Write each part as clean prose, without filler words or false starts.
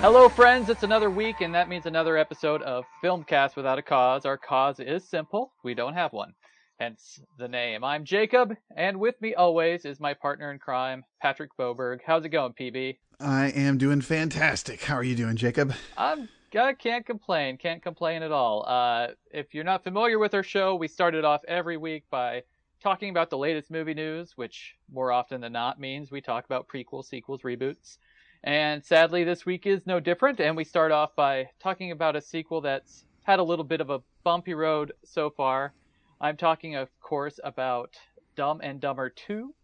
Hello, friends. It's another week, and that means another episode of Filmcast Without a Cause. Our cause is simple. We don't have one. Hence the name. I'm Jacob, and with me always is my partner in crime, Patrick Boberg. How's it going, PB? I am doing fantastic. How are you doing, Jacob? I can't complain. Can't complain at all. If you're not familiar with our show, we started off every week by talking about the latest movie news, which more often than not means we talk about prequels, sequels, reboots. And sadly, this week is no different, and we start off by talking about a sequel that's had a little bit of a bumpy road so far. I'm talking, of course, about Dumb and Dumber 2,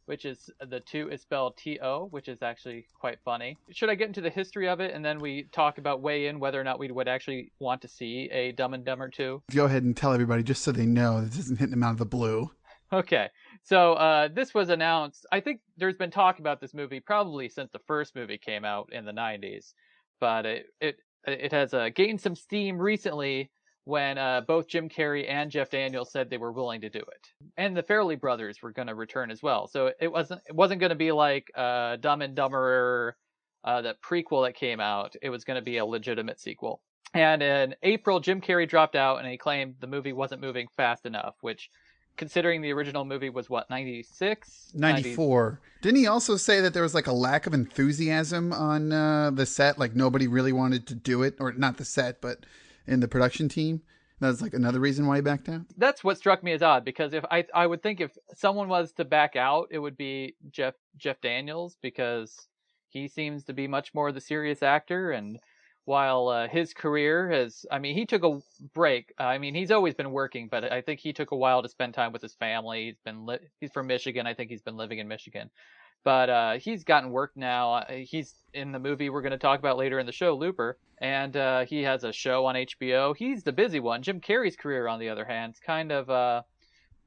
which is, the 2 is spelled T-O, which is actually quite funny. Should I get into the history of it, and then we talk about weigh in whether or not we would actually want to see a Dumb and Dumber 2? Go ahead and tell everybody, just so they know this isn't hitting them out of the blue. Okay, so this was announced. I think there's been talk about this movie probably since the first movie came out in the 90s, but it has gained some steam recently when both Jim Carrey and Jeff Daniels said they were willing to do it, and the Farrelly brothers were going to return as well. So it wasn't going to be like Dumb and Dumber, the prequel that came out. It was going to be a legitimate sequel. And in April, Jim Carrey dropped out, and he claimed the movie wasn't moving fast enough, which, considering the original movie was what, 96? 94. Didn't he also say that there was like a lack of enthusiasm on the set? Like nobody really wanted to do it, or not the set, but in the production team? That's like another reason why he backed out? That's what struck me as odd, because if I would think if someone was to back out, it would be Jeff Daniels, because he seems to be much more the serious actor. And while his career has, I mean, he took a break. I mean, he's always been working, but I think he took a while to spend time with his family. He's from Michigan. I think he's been living in Michigan. But he's gotten work now. He's in the movie we're going to talk about later in the show, Looper. And he has a show on HBO. He's the busy one. Jim Carrey's career, on the other hand, kind of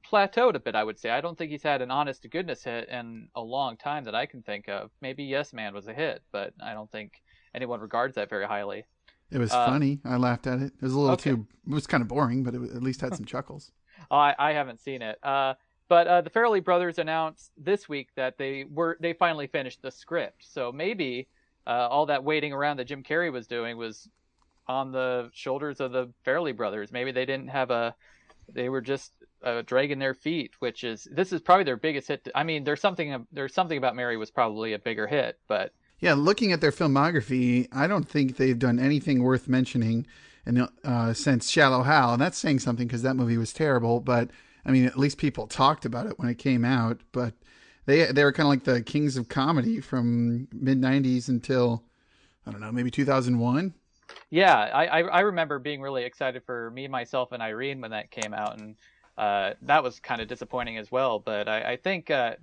plateaued a bit, I would say. I don't think he's had an honest-to-goodness hit in a long time that I can think of. Maybe Yes Man was a hit, but I don't think anyone regards that very highly. It was funny. I laughed at it. It was a little too, it was kind of boring, but it at least had some chuckles. I haven't seen it. But the Farrelly brothers announced this week that they finally finished the script. So maybe all that waiting around that Jim Carrey was doing was on the shoulders of the Farrelly brothers. Maybe they didn't have they were just dragging their feet, this is probably their biggest hit. I mean, there's something about Mary was probably a bigger hit, but yeah, looking at their filmography, I don't think they've done anything worth mentioning since Shallow Hal. And that's saying something because that movie was terrible, but I mean, at least people talked about it when it came out, but they were kind of like the kings of comedy from mid-90s until, I don't know, maybe 2001. Yeah, I remember being really excited for Me, Myself, and Irene when that came out, and that was kind of disappointing as well. But I think that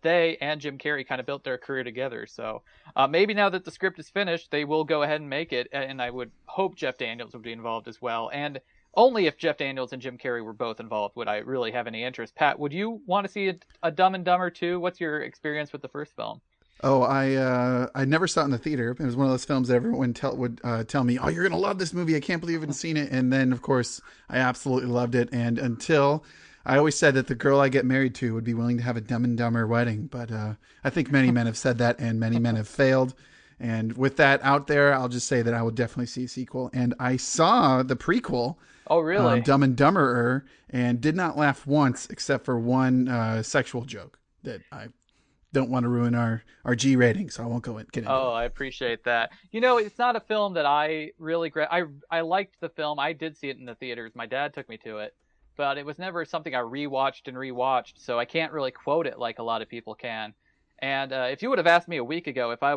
they and Jim Carrey kind of built their career together. So maybe now that the script is finished, they will go ahead and make it, and I would hope Jeff Daniels would be involved as well. And only if Jeff Daniels and Jim Carrey were both involved would I really have any interest. Pat, would you want to see a Dumb and Dumber 2? What's your experience with the first film? Oh, I never saw it in the theater. It was one of those films that everyone would tell me, "Oh, you're gonna love this movie. I can't believe you haven't seen it." And then, of course, I absolutely loved it. And until I always said that the girl I get married to would be willing to have a Dumb and Dumber wedding, but I think many men have said that, and many men have failed. And with that out there, I'll just say that I will definitely see a sequel. And I saw the prequel. Oh, really? Dumb and Dumberer, and did not laugh once except for one sexual joke that I don't want to ruin our G rating, so I won't get into it. Oh, I appreciate that. You know, it's not a film that I really I liked the film. I did see it in the theaters. My dad took me to it, but it was never something I rewatched, so I can't really quote it like a lot of people can. And if you would have asked me a week ago if I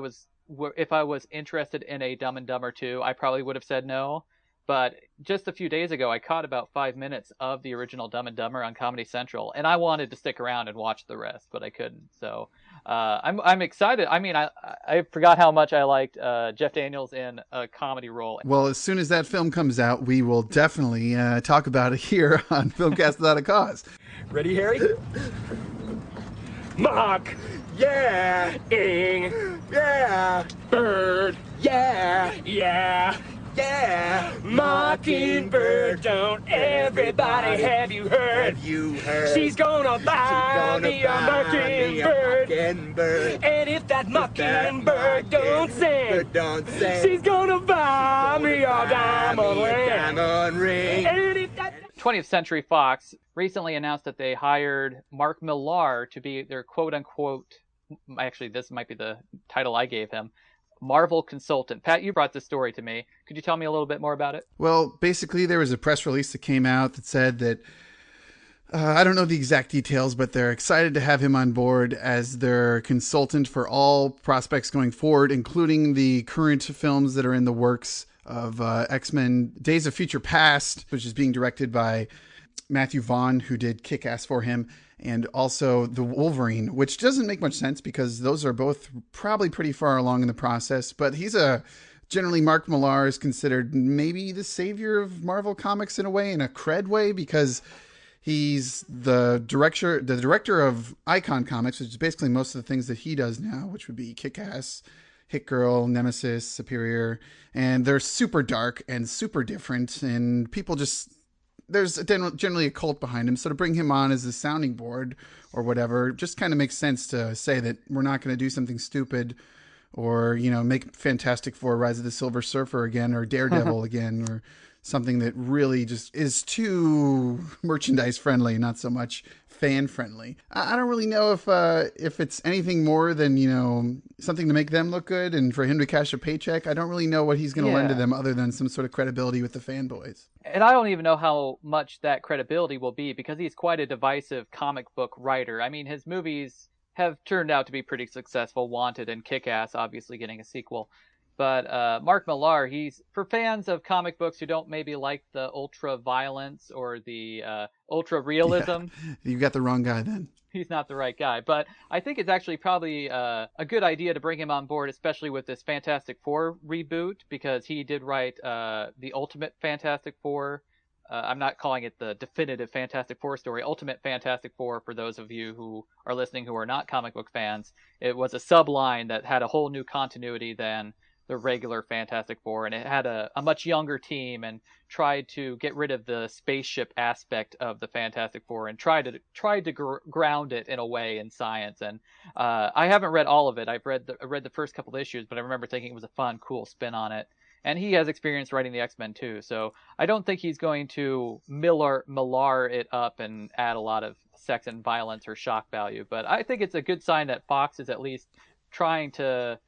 was interested in a Dumb and Dumber 2, I probably would have said no. But just a few days ago, I caught about 5 minutes of the original Dumb and Dumber on Comedy Central, and I wanted to stick around and watch the rest, but I couldn't. So I'm excited. I mean, I forgot how much I liked Jeff Daniels in a comedy role. Well, as soon as that film comes out, we will definitely talk about it here on Filmcast Without a Cause. Ready, Harry? Mock. Yeah. Ing. Yeah. Bird. Yeah. Yeah. Yeah, Mockingbird, don't everybody have you heard? She's gonna buy me a mockingbird. And if that mockingbird don't sing, she's gonna buy me a diamond ring. And if that 20th Century Fox recently announced that they hired Mark Millar to be their quote-unquote, actually this might be the title I gave him, Marvel consultant. Pat, you brought this story to me. Could you tell me a little bit more about it? Well, basically there was a press release that came out that said that I don't know the exact details, but they're excited to have him on board as their consultant for all prospects going forward, including the current films that are in the works of X-Men Days of Future Past, which is being directed by Matthew Vaughn, who did Kick-Ass for him, and also The Wolverine, which doesn't make much sense because those are both probably pretty far along in the process. But generally Mark Millar is considered maybe the savior of Marvel Comics in a way, in a cred way, because he's the director of Icon Comics, which is basically most of the things that he does now, which would be Kick-Ass, Hit Girl, Nemesis, Superior, and they're super dark and super different, and people just, there's generally a cult behind him. So to bring him on as a sounding board or whatever just kind of makes sense to say that we're not going to do something stupid or, make Fantastic Four Rise of the Silver Surfer again or Daredevil again or something that really just is too merchandise friendly, not so much fan friendly. I don't really know if it's anything more than, something to make them look good and for him to cash a paycheck. I don't really know what he's going to lend to them other than some sort of credibility with the fanboys. And I don't even know how much that credibility will be because he's quite a divisive comic book writer. I mean, his movies have turned out to be pretty successful. Wanted and Kick-Ass obviously getting a sequel. But Mark Millar, he's, for fans of comic books who don't maybe like the ultra violence or the ultra realism. Yeah, you got the wrong guy then. He's not the right guy. But I think it's actually probably a good idea to bring him on board, especially with this Fantastic Four reboot, because he did write the Ultimate Fantastic Four. I'm not calling it the definitive Fantastic Four story. Ultimate Fantastic Four, for those of you who are listening who are not comic book fans, it was a subline that had a whole new continuity than the regular Fantastic Four, and it had a much younger team and tried to get rid of the spaceship aspect of the Fantastic Four and tried to ground it in a way in science. And I haven't read all of it. I read the first couple of issues, but I remember thinking it was a fun, cool spin on it. And he has experience writing the X-Men too, so I don't think he's going to Millar it up and add a lot of sex and violence or shock value. But I think it's a good sign that Fox is at least trying to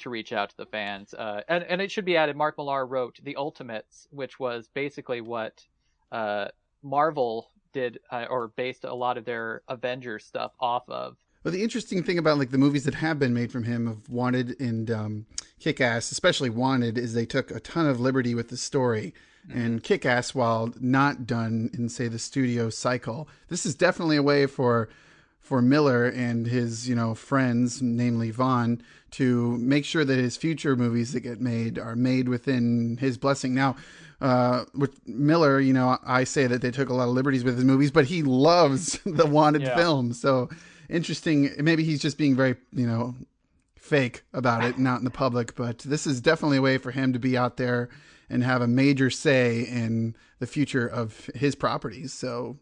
reach out to the fans. And it should be added, Mark Millar wrote The Ultimates, which was basically what Marvel did or based a lot of their Avengers stuff off of. Well, the interesting thing about the movies that have been made from him of Wanted and Kick-Ass, especially Wanted, is they took a ton of liberty with the story. Mm-hmm. And Kick-Ass, while not done in, say, the studio cycle, this is definitely a way for Millar and his, friends, namely Vaughn, to make sure that his future movies that get made are made within his blessing. Now, with Millar, I say that they took a lot of liberties with his movies, but he loves the Wanted film. So interesting. Maybe he's just being very, fake about it, not in the public, but this is definitely a way for him to be out there and have a major say in the future of his properties. So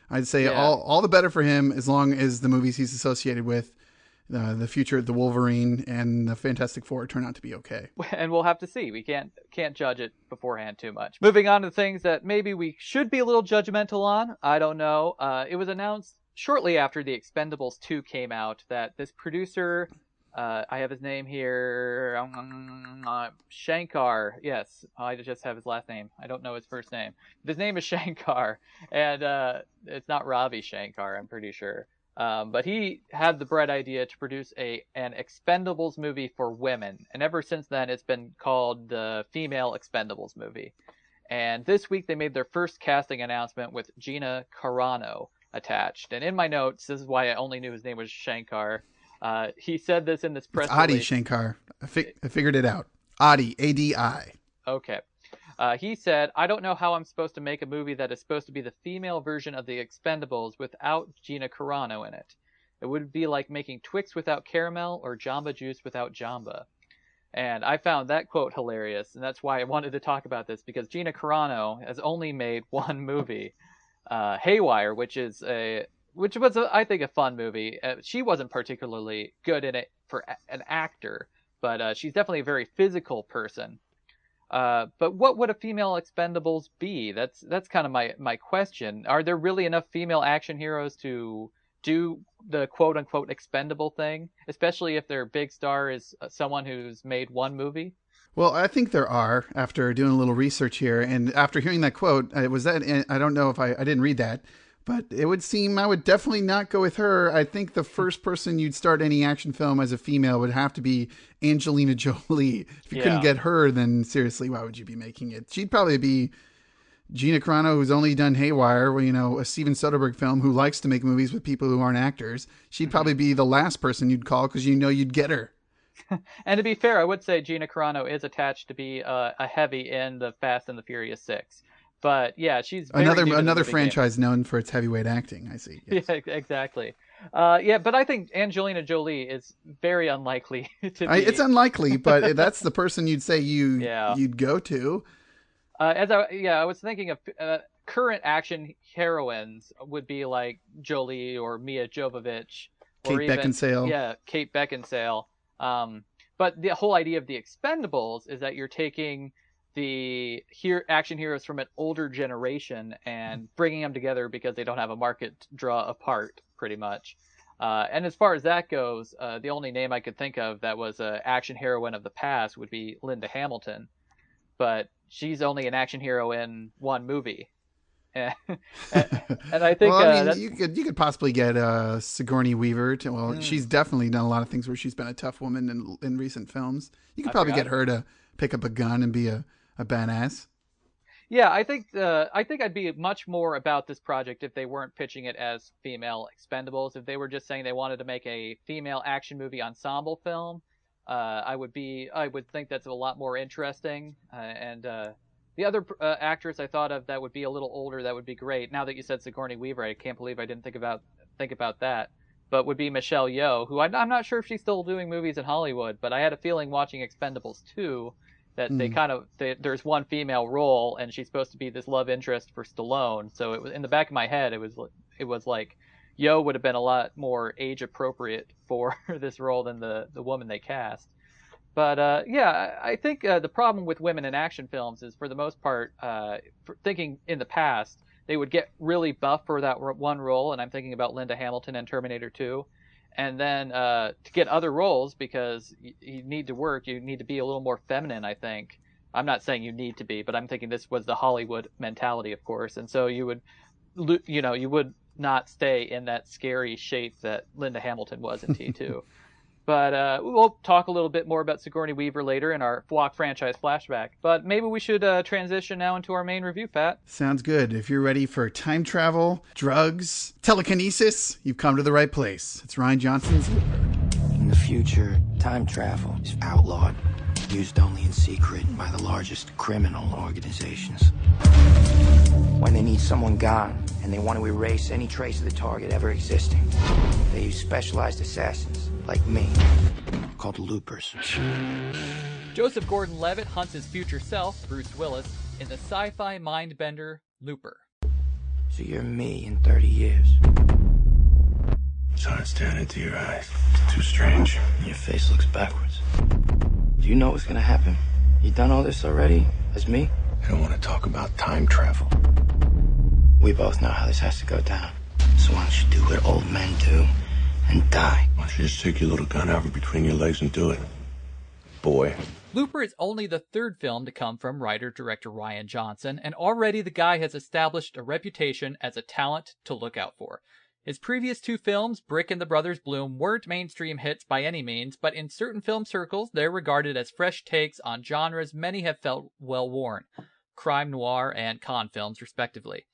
I'd say all the better for him as long as the movies he's associated with, the future, the Wolverine and the Fantastic Four, turn out to be okay. And we'll have to see. We can't judge it beforehand too much. Moving on to things that maybe we should be a little judgmental on. I don't know. It was announced shortly after the Expendables 2 came out that this producer, I have his name here, Shankar. Yes, I just have his last name. I don't know his first name. His name is Shankar, and it's not Ravi Shankar, I'm pretty sure. But he had the bright idea to produce an Expendables movie for women, and ever since then it's been called the Female Expendables movie. And this week they made their first casting announcement with Gina Carano attached. And in my notes, this is why I only knew his name was Shankar. He said this in this press release. Adi Shankar. I figured it out. Adi, A-D-I. Okay. He said, I don't know how I'm supposed to make a movie that is supposed to be the female version of the Expendables without Gina Carano in it. It would be like making Twix without caramel or Jamba Juice without Jamba. And I found that quote hilarious, and that's why I wanted to talk about this, because Gina Carano has only made one movie, Haywire, which was, I think, a fun movie. She wasn't particularly good in it for an actor, but she's definitely a very physical person. But what would a female Expendables be? That's kind of my question. Are there really enough female action heroes to do the quote-unquote expendable thing, especially if their big star is someone who's made one movie? Well, I think there are, after doing a little research here, and after hearing that quote, I don't know if I didn't read that, but it would seem I would definitely not go with her. I think the first person you'd start any action film as a female would have to be Angelina Jolie. If you couldn't get her, then seriously, why would you be making it? She'd probably be Gina Carano, who's only done Haywire, a Steven Soderbergh film, who likes to make movies with people who aren't actors. She'd probably be the last person you'd call because you'd get her. And to be fair, I would say Gina Carano is attached to be a heavy in the Fast and the Furious 6. But yeah, she's another franchise known for its heavyweight acting. I see. Yes. Yeah, exactly. But I think Angelina Jolie is very unlikely to be. It's unlikely, but that's the person you'd say you'd go to. I was thinking of current action heroines would be like Jolie or Mia Jovovich, or Kate Beckinsale. Yeah, Kate Beckinsale. But the whole idea of the Expendables is that you're taking the action heroes from an older generation and bringing them together because they don't have a market to draw apart, pretty much. And as far as that goes, the only name I could think of that was an action heroine of the past would be Linda Hamilton. But she's only an action hero in one movie. And I think you could possibly get Sigourney Weaver she's definitely done a lot of things where she's been a tough woman in recent films. You could probably get her to pick up a gun and be a badass. Yeah, I think I'd be much more about this project if they weren't pitching it as female Expendables. If they were just saying they wanted to make a female action movie ensemble film, I would think that's a lot more interesting. And the other actress I thought of that would be a little older, that would be great. Now that you said Sigourney Weaver, I can't believe I didn't think about that. But would be Michelle Yeoh, who I'm not sure if she's still doing movies in Hollywood, but I had a feeling watching Expendables 2 that there's one female role and she's supposed to be this love interest for Stallone. So it was in the back of my head. It was like Yeoh would have been a lot more age appropriate for this role than the woman they cast. But I think the problem with women in action films is, for the most part, thinking in the past, they would get really buff for that one role, and I'm thinking about Linda Hamilton in Terminator 2. And then to get other roles, because you need to work, you need to be a little more feminine, I think. I'm not saying you need to be, but I'm thinking this was the Hollywood mentality, of course. And so you would not stay in that scary shape that Linda Hamilton was in T2. But we'll talk a little bit more about Sigourney Weaver later in our FWOAC Franchise Flashback. But maybe we should transition now into our main review, Pat. Sounds good. If you're ready for time travel, drugs, telekinesis, you've come to the right place. It's Rian Johnson's Looper. In the future, time travel is outlawed, used only in secret by the largest criminal organizations. When they need someone gone and they want to erase any trace of the target ever existing, they use specialized assassins like me, called loopers. Joseph Gordon-Levitt hunts his future self, Bruce Willis, in the sci-fi mind-bender Looper. So you're me in 30 years. It's hard staring into your eyes. It's too strange. Your face looks backwards. Do you know what's gonna happen? You done all this already, as me? I don't want to talk about time travel. We both know how this has to go down. So why don't you do what old men do and die? Why don't you just take your little gun out between your legs and do it, boy? Looper is only the third film to come from writer-director Rian Johnson, and already the guy has established a reputation as a talent to look out for. His previous two films, Brick and the Brothers Bloom, weren't mainstream hits by any means, but in certain film circles, they're regarded as fresh takes on genres many have felt well-worn, crime noir and con films, respectively.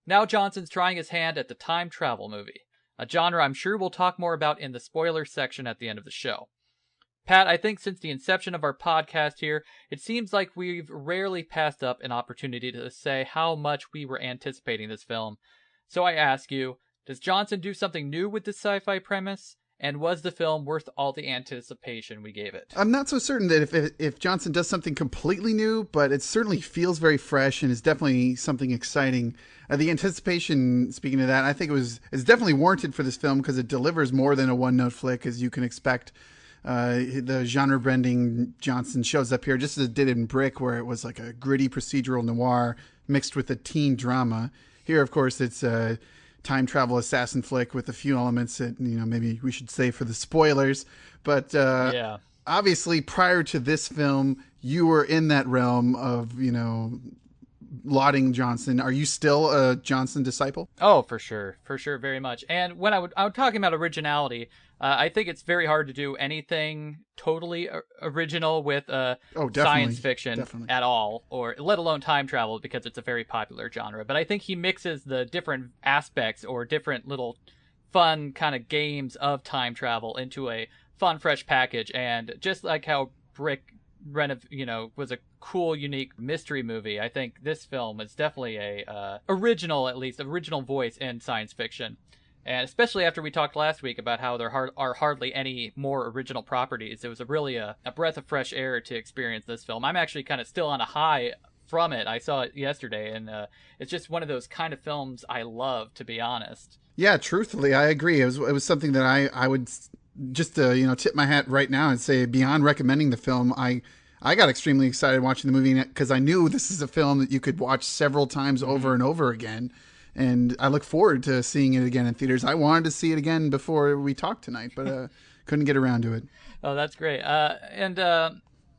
Now Johnson's trying his hand at the time travel movie, a genre I'm sure we'll talk more about in the spoiler section at the end of the show. Pat, I think since the inception of our podcast here, it seems like we've rarely passed up an opportunity to say how much we were anticipating this film. So I ask you, does Johnson do something new with this sci-fi premise? And was the film worth all the anticipation we gave it? I'm not so certain that if Johnson does something completely new, but it certainly feels very fresh and is definitely something exciting. The anticipation, speaking of that, I think is definitely warranted for this film because it delivers more than a one-note flick, as you can expect. The genre-bending Johnson shows up here just as it did in Brick, where it was like a gritty procedural noir mixed with a teen drama. Here, of course, it's a time travel assassin flick with a few elements that, maybe we should say for the spoilers. But obviously, prior to this film, you were in that realm of, lauding Johnson. Are you still a Johnson disciple? Oh, for sure, very much. And when I'm talking about originality, I think it's very hard to do anything totally original with science fiction at all, or let alone time travel, because it's a very popular genre. But I think he mixes the different aspects or different little fun kind of games of time travel into a fun, fresh package. And just like how Brick was a cool, unique mystery movie, I think this film is definitely a original voice in science fiction. And especially after we talked last week about how there are hardly any more original properties, it was really a breath of fresh air to experience this film. I'm actually kind of still on a high from it. I saw it yesterday, and it's just one of those kind of films I love, to be honest. Yeah, truthfully, I agree. It was something that I would just tip my hat right now and say, beyond recommending the film, I got extremely excited watching the movie because I knew this is a film that you could watch several times over and over again. And I look forward to seeing it again in theaters. I wanted to see it again before we talked tonight, but couldn't get around to it. Oh, that's great.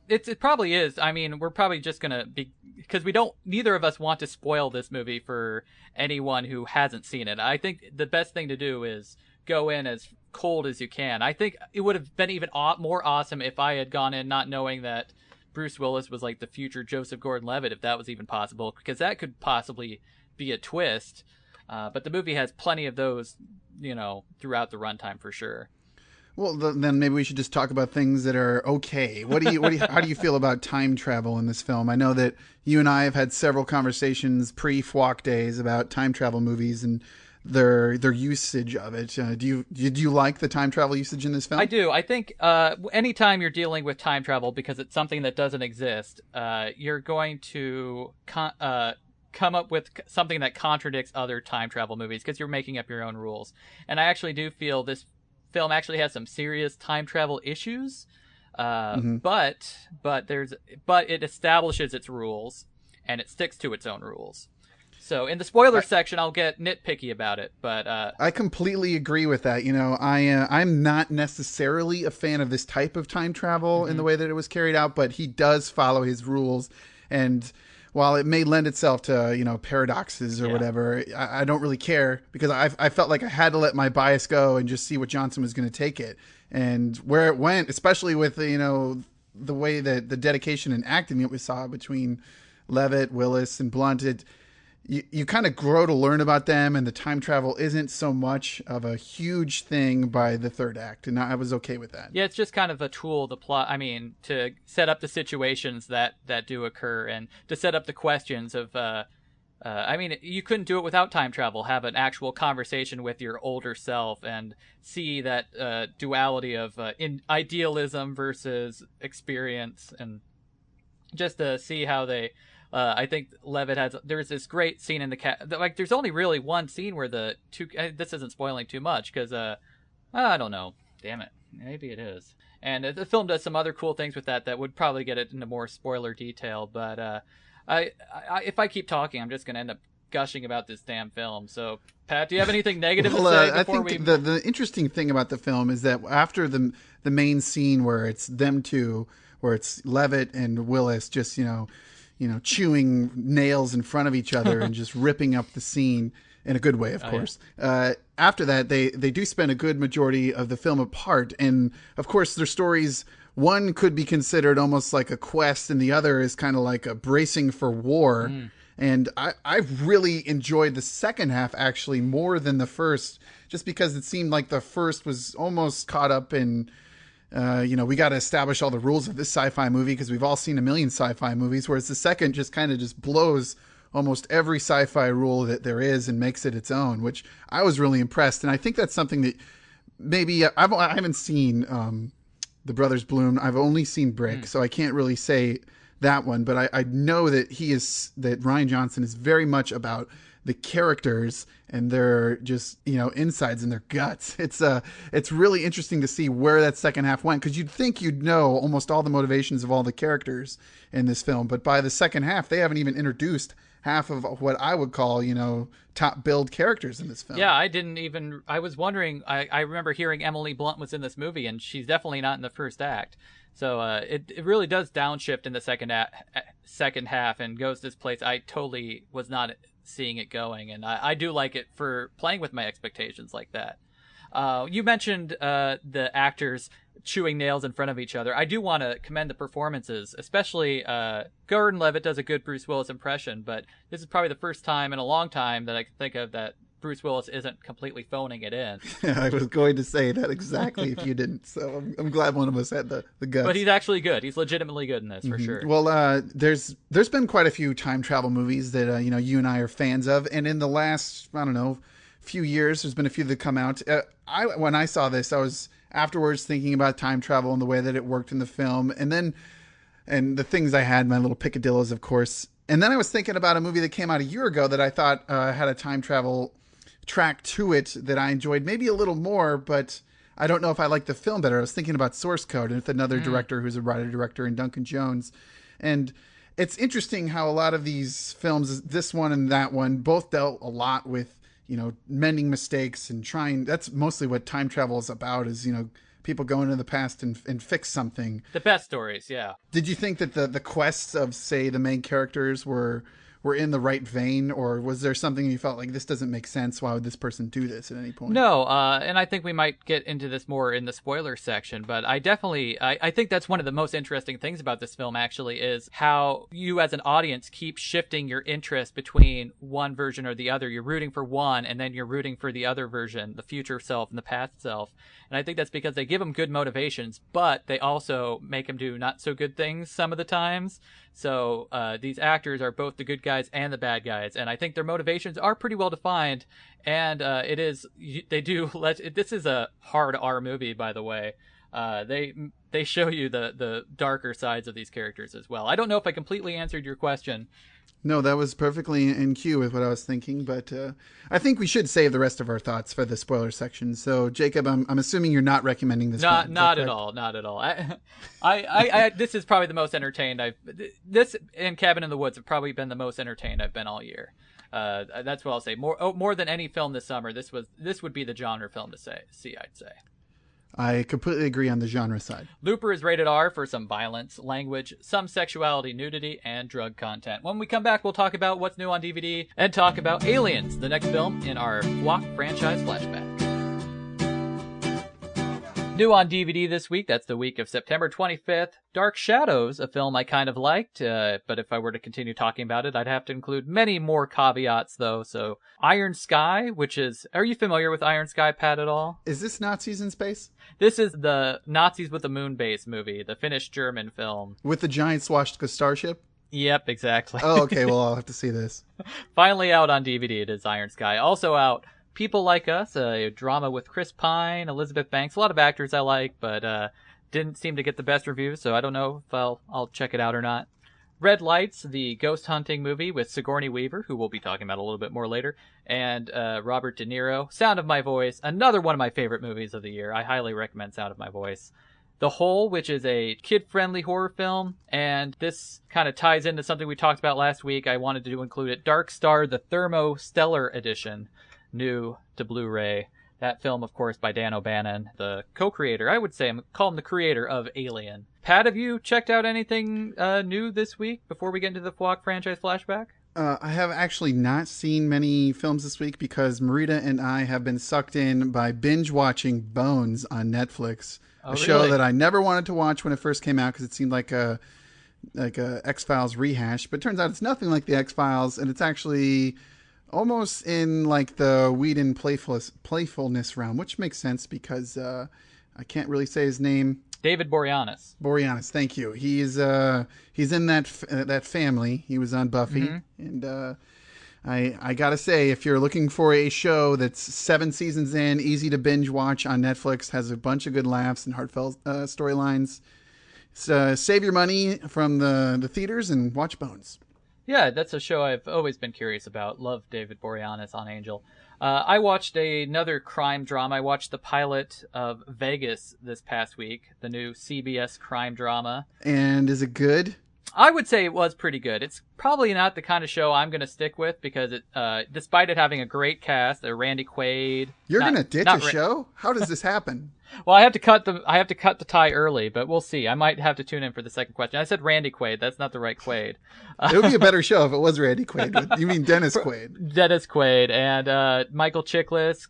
It probably is. I mean, we're probably just going to be, because neither of us want to spoil this movie for anyone who hasn't seen it. I think the best thing to do is go in as cold as you can. I think it would have been even more awesome if I had gone in not knowing that Bruce Willis was like the future Joseph Gordon-Levitt, if that was even possible, because that could possibly be a twist. But the movie has plenty of those, throughout the runtime for sure. Well, then maybe we should just talk about things that are okay. How do you feel about time travel in this film? I know that you and I have had several conversations pre-FWOAC days about time travel movies and their usage of it. Did you like the time travel usage in this film? I do. I think anytime you're dealing with time travel, because it's something that doesn't exist, you're going to come up with something that contradicts other time travel movies because you're making up your own rules. And I actually do feel this film actually has some serious time travel issues, but it establishes its rules and it sticks to its own rules. So in the spoiler section, I'll get nitpicky about it, but I completely agree with that. I'm not necessarily a fan of this type of time travel in the way that it was carried out, but he does follow his rules. And while it may lend itself to, paradoxes or whatever, I don't really care because I felt like I had to let my bias go and just see what Johnson was going to take it and where it went, especially with, the way that the dedication and acting that we saw between Levitt, Willis, and Blunt. You kind of grow to learn about them, and the time travel isn't so much of a huge thing by the third act, and I was okay with that. Yeah, it's just kind of a tool, to set up the situations that do occur, and to set up the questions of, you couldn't do it without time travel, have an actual conversation with your older self, and see that duality of idealism versus experience, and just to see how they... I think Levitt there's this great scene in there's only really one scene where this isn't spoiling too much because, I don't know. Damn it. Maybe it is. And the film does some other cool things with that would probably get it into more spoiler detail. But if I keep talking, I'm just going to end up gushing about this damn film. So, Pat, do you have anything negative to say before I think the interesting thing about the film is that after the main scene where it's them two, where it's Levitt and Willis just, chewing nails in front of each other and just ripping up the scene in a good way, of course. Yeah. After that, they do spend a good majority of the film apart. And of course, their stories, one could be considered almost like a quest and the other is kind of like a bracing for war. And I really enjoyed the second half actually more than the first, just because it seemed like the first was almost caught up in... we got to establish all the rules of this sci-fi movie because we've all seen a million sci-fi movies, whereas the second just kind of just blows almost every sci-fi rule that there is and makes it its own, which I was really impressed. And I think that's something that maybe I haven't seen the Brothers Bloom. I've only seen Brick, so I can't really say that one. But I know that that Rian Johnson is very much about the characters and their just, insides and their guts. It's really interesting to see where that second half went, because you'd think you'd know almost all the motivations of all the characters in this film, but by the second half they haven't even introduced half of what I would call, top billed characters in this film. Yeah, I was wondering, I remember hearing Emily Blunt was in this movie, and she's definitely not in the first act. So it really does downshift in the second half and goes this place I totally was not seeing it going. And I do like it for playing with my expectations like that. You mentioned the actors chewing nails in front of each other. I do want to commend the performances, especially Gordon Levitt does a good Bruce Willis impression, but this is probably the first time in a long time that I can think of that Bruce Willis isn't completely phoning it in. I was going to say that exactly if you didn't, so I'm glad one of us had the guts. But he's actually good. He's legitimately good in this, for sure. Well, there's been quite a few time travel movies that you and I are fans of, and in the last, I don't know, few years, there's been a few that come out. When I saw this, I was afterwards thinking about time travel and the way that it worked in the film, and the things I had, my little picadillos, of course. And then I was thinking about a movie that came out a year ago that I thought had a time travel track to it that I enjoyed maybe a little more, but I don't know if I liked the film better. I was thinking about Source Code, and with another director who's a writer-director, and Duncan Jones. And it's interesting how a lot of these films, this one and that one, both dealt a lot with mending mistakes and trying. That's mostly what time travel is about, is, people go into the past and fix something. The best stories, yeah. Did you think that the quests of, say, the main characters were in the right vein, or was there something you felt like, this doesn't make sense, why would this person do this at any point? No, and I think we might get into this more in the spoiler section, but I think that's one of the most interesting things about this film, actually, is how you as an audience keep shifting your interest between one version or the other. You're rooting for one, and then you're rooting for the other version, the future self and the past self. And I think that's because they give them good motivations, but they also make them do not so good things some of the times. So these actors are both the good guys and the bad guys, and I think their motivations are pretty well defined. And this is a hard R movie, by the way. They show you the darker sides of these characters as well. I don't know if I completely answered your question. No, that was perfectly in cue with what I was thinking, but I think we should save the rest of our thoughts for the spoiler section. So, Jacob, I'm assuming you're not recommending this. Not at all. Not at all. I this is probably the most entertained this and Cabin in the Woods have probably been the most entertained I've been all year. That's what I'll say. More than any film this summer, this would be the genre film to see. I'd say. I completely agree on the genre side. Looper is rated R for some violence, language, some sexuality, nudity, and drug content. When we come back, we'll talk about what's new on DVD and talk about Aliens, the next film in our FWOAC Franchise Flashback. New on DVD this week, that's the week of September 25th, Dark Shadows, a film I kind of liked, but if I were to continue talking about it, I'd have to include many more caveats, though. So, Iron Sky, are you familiar with Iron Sky, Pat, at all? Is this Nazis in space? This is the Nazis with the Moon Base movie, the Finnish-German film. With the giant swastika starship? Yep, exactly. Oh, okay, well, I'll have to see this. Finally out on DVD, it is Iron Sky. Also out, People Like Us, a drama with Chris Pine, Elizabeth Banks, a lot of actors I like, but didn't seem to get the best reviews, so I don't know if I'll check it out or not. Red Lights, the ghost hunting movie with Sigourney Weaver, who we'll be talking about a little bit more later, and Robert De Niro. Sound of My Voice, another one of my favorite movies of the year. I highly recommend Sound of My Voice. The Hole, which is a kid-friendly horror film, and this kind of ties into something we talked about last week. I wanted to include it. Dark Star, the Thermostellar Edition, new to Blu-ray. That film, of course, by Dan O'Bannon, the co-creator. I would say call him the creator of Alien. Pat, have you checked out anything new this week before we get into the FWOAC Franchise Flashback? I have actually not seen many films this week because Marita and I have been sucked in by binge-watching Bones on Netflix. Oh, a show really? that I never wanted to watch when it first came out because it seemed like a X-Files rehash. But it turns out it's nothing like the X-Files, and it's actually almost in like the Whedon playfulness realm, which makes sense because I can't really say his name. David Boreanaz. Boreanaz, thank you. He's in that family. He was on Buffy, and I gotta say, if you're looking for a show that's 7 seasons in, easy to binge watch on Netflix, has a bunch of good laughs and heartfelt storylines, save your money from the theaters and watch Bones. Yeah, that's a show I've always been curious about. Love David Boreanaz on Angel. I watched another crime drama. I watched the pilot of Vegas this past week, the new CBS crime drama. And is it good? I would say it was pretty good. It's probably not the kind of show I'm going to stick with because it, despite it having a great cast, Randy Quaid. You're going to ditch a show? How does this happen? Well, I have to cut the tie early, but we'll see. I might have to tune in for the second question. I said Randy Quaid. That's not the right Quaid. It would be a better show if it was Randy Quaid. You mean Dennis Quaid? Dennis Quaid and Michael Chiklis,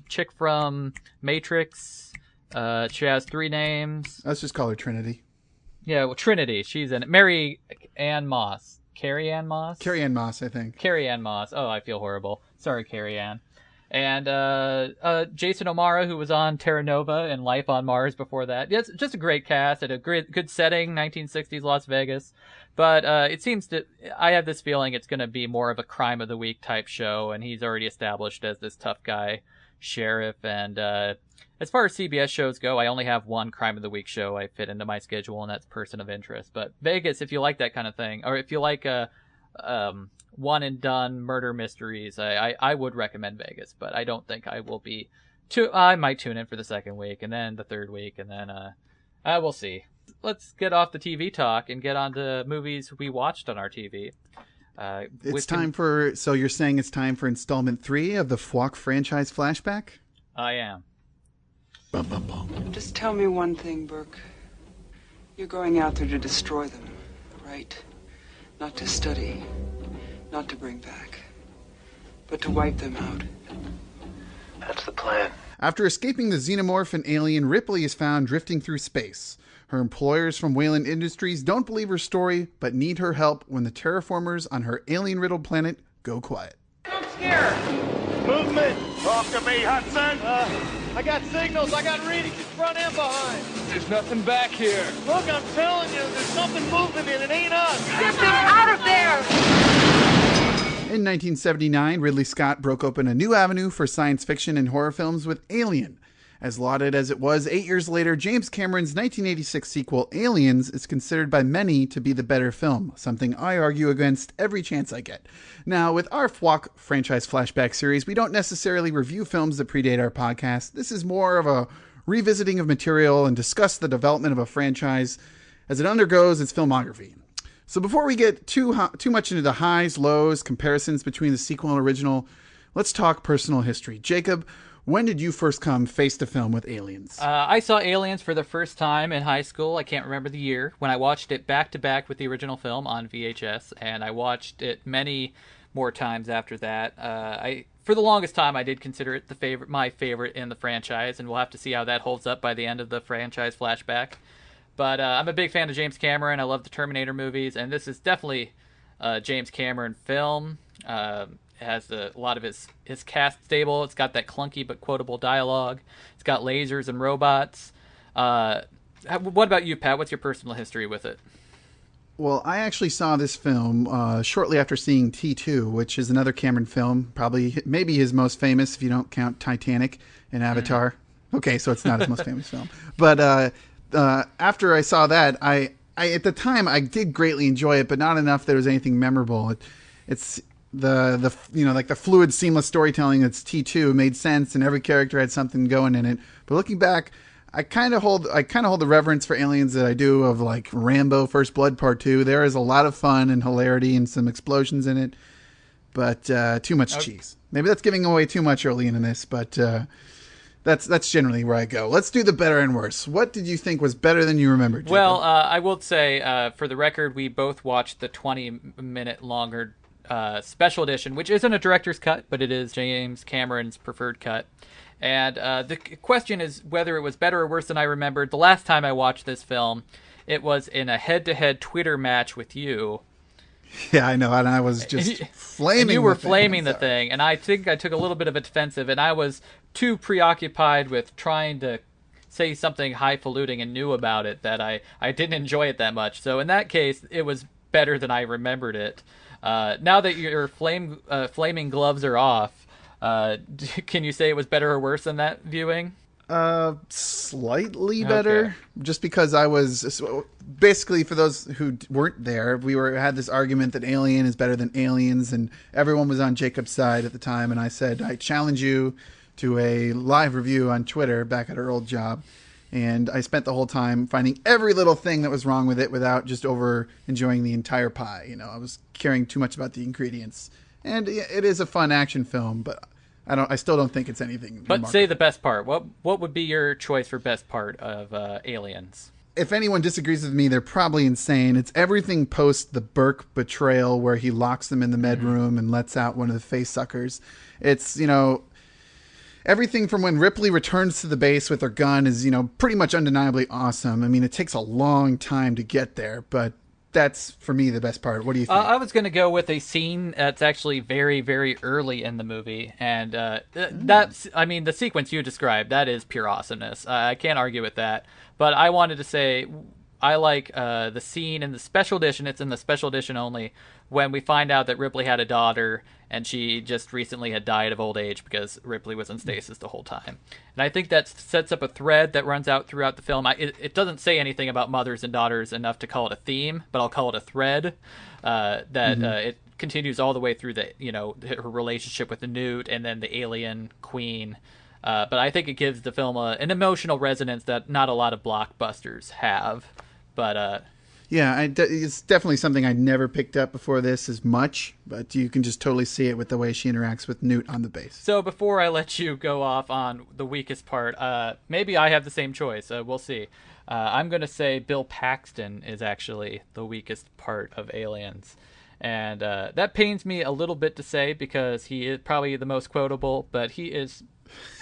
chick from Matrix. She has 3 names. Let's just call her Trinity. Yeah, well, Trinity. She's in it. Mary Ann Moss. Carrie Ann Moss? Carrie Ann Moss, I think. Carrie Ann Moss. Oh, I feel horrible. Sorry, Carrie Ann. And Jason O'Mara, who was on Terra Nova and Life on Mars before that. Yeah, it's just a great cast at a good setting, 1960s Las Vegas. But it seems to, I have this feeling it's going to be more of a crime of the week type show, and he's already established as this tough guy sheriff. And as far as CBS shows go, I only have one crime of the week show I fit into my schedule, and that's Person of Interest. But Vegas, if you like that kind of thing, or if you like one and done murder mysteries, I would recommend Vegas, but I don't think I will be I might tune in for the second week and then the third week, and then we'll see. Let's get off the TV talk and get on to movies we watched on our TV. It's time for, so you're saying it's time for installment 3 of the FWOAC Franchise Flashback? I am. Bum, bum, bum. Just tell me one thing, Burke. You're going out there to destroy them, right? Not to study, not to bring back, but to wipe them out. That's the plan. After escaping the xenomorph and alien, Ripley is found drifting through space. Her employers from Wayland Industries don't believe her story, but need her help when the terraformers on her alien-riddled planet go quiet. I'm scared. Movement. Talk to me, Hudson. I got signals. I got readings front and behind. There's nothing back here. Look, I'm telling you, there's something moving and it ain't us. Get them out of there! In 1979, Ridley Scott broke open a new avenue for science fiction and horror films with Alien. As lauded as it was, 8 years later, James Cameron's 1986 sequel, Aliens, is considered by many to be the better film, something I argue against every chance I get. Now, with our FWOAC Franchise Flashback series, we don't necessarily review films that predate our podcast. This is more of a revisiting of material and discuss the development of a franchise as it undergoes its filmography. So before we get too much into the highs, lows, comparisons between the sequel and original, let's talk personal history. Jacob, when did you first come face to film with Aliens? I saw Aliens for the first time in high school. I can't remember the year, when I watched it back to back with the original film on VHS, and I watched it many more times after that. For the longest time, I did consider it my favorite in the franchise, and we'll have to see how that holds up by the end of the franchise flashback. But I'm a big fan of James Cameron. I love the Terminator movies, and this is definitely a James Cameron film. It has a lot of his cast stable. It's got that clunky but quotable dialogue. It's got lasers and robots. What about you, Pat? What's your personal history with it? Well, I actually saw this film shortly after seeing T2, which is another Cameron film, maybe his most famous if you don't count Titanic and Avatar. Okay, so it's not his most famous film. But after I saw that, I at the time I did greatly enjoy it, but not enough that there was anything memorable. It's the like the fluid, seamless storytelling that's T2 made sense, and every character had something going in it. But looking back, I kind of hold the reverence for Aliens that I do of like Rambo: First Blood Part 2. There is a lot of fun and hilarity and some explosions in it, but too much cheese. Maybe that's giving away too much early in this, but that's generally where I go. Let's do the better and worse. What did you think was better than you remembered, Jacob? Well, I will say, for the record, we both watched the 20-minute longer special edition, which isn't a director's cut, but it is James Cameron's preferred cut. And the question is whether it was better or worse than I remembered. The last time I watched this film, it was in a head-to-head Twitter match with you. Yeah, I know, and I was just flaming. And you were flaming the thing, and I think I took a little bit of a defensive, and I was too preoccupied with trying to say something highfalutin and new about it that I didn't enjoy it that much. So in that case, it was better than I remembered it. Now that your flaming gloves are off, can you say it was better or worse than that viewing? Slightly better, just because I was basically, for those who weren't there, had this argument that Alien is better than Aliens, and everyone was on Jacob's side at the time. And I said, I challenge you to a live review on Twitter back at our old job. And I spent the whole time finding every little thing that was wrong with it without just over enjoying the entire pie. You know, I was caring too much about the ingredients. And it is a fun action film, but I still don't think it's anything But remarkable. say the best part. What would be your choice for best part of Aliens? If anyone disagrees with me, they're probably insane. It's everything post the Burke betrayal, where he locks them in the med room and lets out one of the face suckers. It's, you know, everything from when Ripley returns to the base with her gun is, you know, pretty much undeniably awesome. I mean, it takes a long time to get there, but that's, for me, the best part. What do you think? I was going to go with a scene that's actually very, very early in the movie. And that's, I mean, the sequence you described, that is pure awesomeness. I can't argue with that. But I wanted to say, I like the scene in the special edition. It's in the special edition only, when we find out that Ripley had a daughter and she just recently had died of old age because Ripley was in stasis the whole time. And I think that sets up a thread that runs out throughout the film. It doesn't say anything about mothers and daughters enough to call it a theme, but I'll call it a thread it continues all the way through the, you know, her relationship with the Newt and then the alien queen. But I think it gives the film an emotional resonance that not a lot of blockbusters have. But yeah, it's definitely something I never picked up before this as much, but you can just totally see it with the way she interacts with Newt on the base. So before I let you go off on the weakest part, maybe I have the same choice. We'll see. I'm going to say Bill Paxton is actually the weakest part of Aliens. And that pains me a little bit to say because he is probably the most quotable, but he is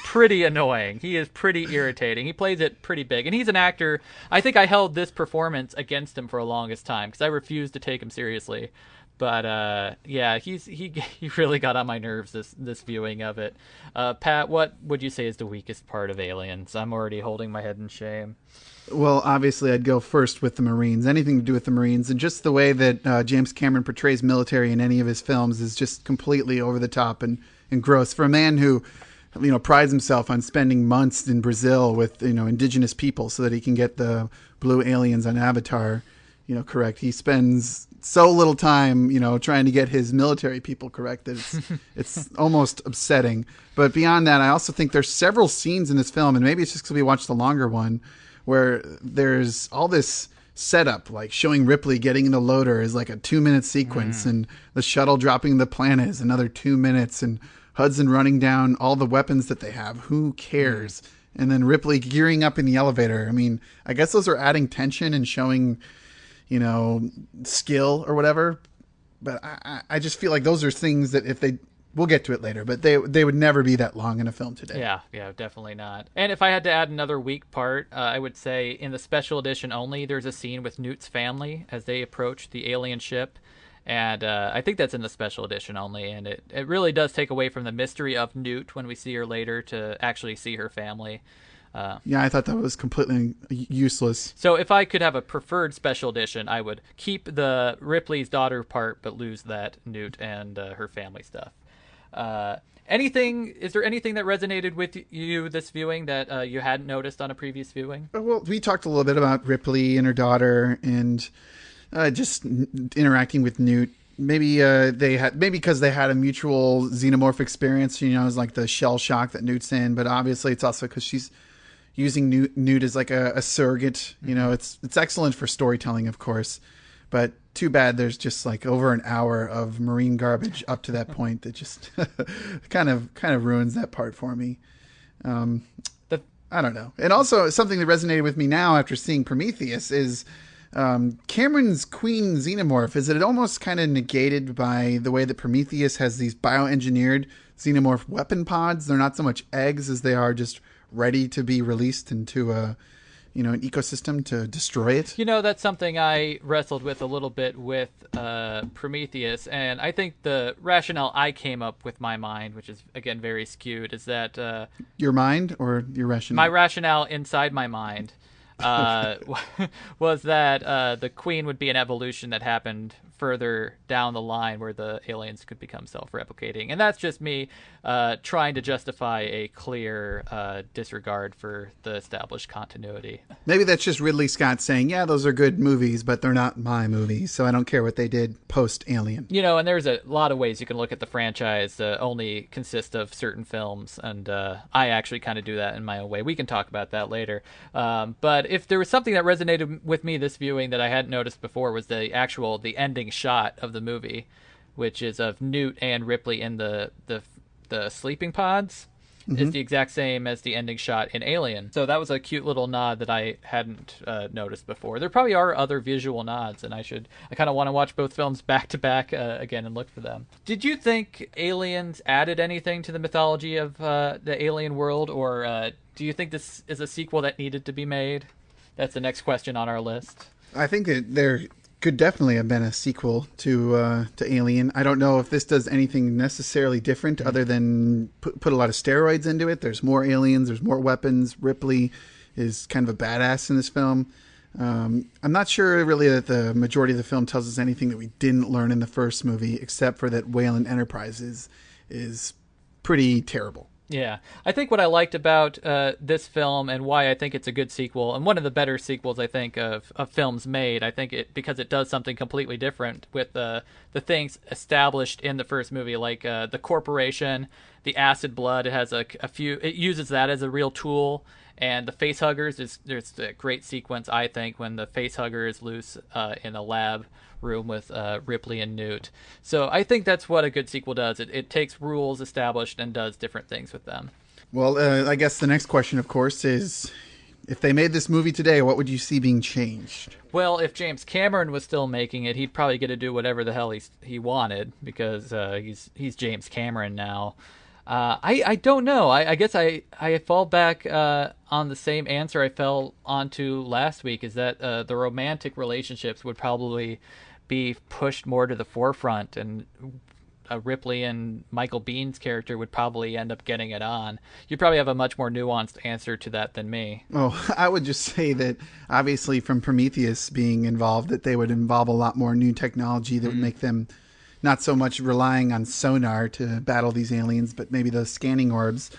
pretty annoying. He is pretty irritating. He plays it pretty big. And he's an actor. I think I held this performance against him for the longest time because I refused to take him seriously. But yeah, he really got on my nerves this viewing of it. Pat, what would you say is the weakest part of Aliens? I'm already holding my head in shame. Well, obviously, I'd go first with the Marines. Anything to do with the Marines, and just the way that James Cameron portrays military in any of his films is just completely over the top and gross. For a man who, you know, prides himself on spending months in Brazil with, you know, indigenous people so that he can get the blue aliens on Avatar, you know, correct. He spends so little time, you know, trying to get his military people correct that it's almost upsetting. But beyond that, I also think there's several scenes in this film, and maybe it's just because we watched the longer one, where there's all this setup, like showing Ripley getting in the loader is like a 2-minute sequence, and the shuttle dropping the planet is another 2 minutes, and Hudson running down all the weapons that they have. Who cares? And then Ripley gearing up in the elevator. I mean, I guess those are adding tension and showing, you know, skill or whatever. But I just feel like those are things that if they... We'll get to it later, but they would never be that long in a film today. Yeah, definitely not. And if I had to add another weak part, I would say in the special edition only, there's a scene with Newt's family as they approach the alien ship. And I think that's in the special edition only. And it really does take away from the mystery of Newt when we see her later to actually see her family. Yeah, I thought that was completely useless. So if I could have a preferred special edition, I would keep the Ripley's daughter part, but lose that Newt and her family stuff. Is there anything that resonated with you this viewing that you hadn't noticed on a previous viewing? Well, we talked a little bit about Ripley and her daughter and just interacting with Newt. Maybe because they had a mutual xenomorph experience, you know, it's like the shell shock that Newt's in, but obviously it's also because she's using Newt as like a surrogate. You know, it's excellent for storytelling, of course. But too bad there's just like over an hour of Marine garbage up to that point that just kind of ruins that part for me. I don't know. And also something that resonated with me now after seeing Prometheus is Cameron's Queen Xenomorph. Is it almost kind of negated by the way that Prometheus has these bioengineered Xenomorph weapon pods? They're not so much eggs as they are just ready to be released into an ecosystem to destroy it. You know, that's something I wrestled with a little bit with Prometheus, and I think the rationale I came up with my mind, which is, again, very skewed, is that... your mind or your rationale? My rationale inside my mind was that the queen would be an evolution that happened further down the line where the aliens could become self-replicating. And that's just me trying to justify a clear disregard for the established continuity. Maybe that's just Ridley Scott saying, yeah, those are good movies, but they're not my movies, so I don't care what they did post-Alien. You know, and there's a lot of ways you can look at the franchise only consist of certain films, and I actually kind of do that in my own way. We can talk about that later. But if there was something that resonated with me this viewing that I hadn't noticed before was the ending shot of the movie, which is of Newt and Ripley in the sleeping pods. Is the exact same as the ending shot in Alien. So that was a cute little nod that I hadn't noticed before. There probably are other visual nods, and I kind of want to watch both films back to back again and look for them. Did you think Aliens added anything to the mythology of the alien world, or do you think this is a sequel that needed to be made? That's the next question on our list. I think that there could definitely have been a sequel to Alien. I don't know if this does anything necessarily different other than put a lot of steroids into it. There's more aliens. There's more weapons. Ripley is kind of a badass in this film. I'm not sure really that the majority of the film tells us anything that we didn't learn in the first movie, except for that Wayland Enterprises is pretty terrible. Yeah, I think what I liked about this film and why I think it's a good sequel, and one of the better sequels I think of films made, I think because it does something completely different with the things established in the first movie, like the corporation, the acid blood. It has a few. It uses that as a real tool, and the face huggers there's a great sequence I think when the face hugger is loose in a lab room with Ripley and Newt. So I think that's what a good sequel does. It takes rules established and does different things with them. Well, I guess the next question, of course, is if they made this movie today, what would you see being changed? Well, if James Cameron was still making it, he'd probably get to do whatever the hell he wanted because he's James Cameron now. I don't know. I guess I fall back on the same answer I fell onto last week, is that the romantic relationships would probably be pushed more to the forefront, and Ripley and Michael Bihn's character would probably end up getting it on. You probably have a much more nuanced answer to that than me. Oh, I would just say that obviously from Prometheus being involved, that they would involve a lot more new technology that would make them not so much relying on sonar to battle these aliens, but maybe those scanning orbs.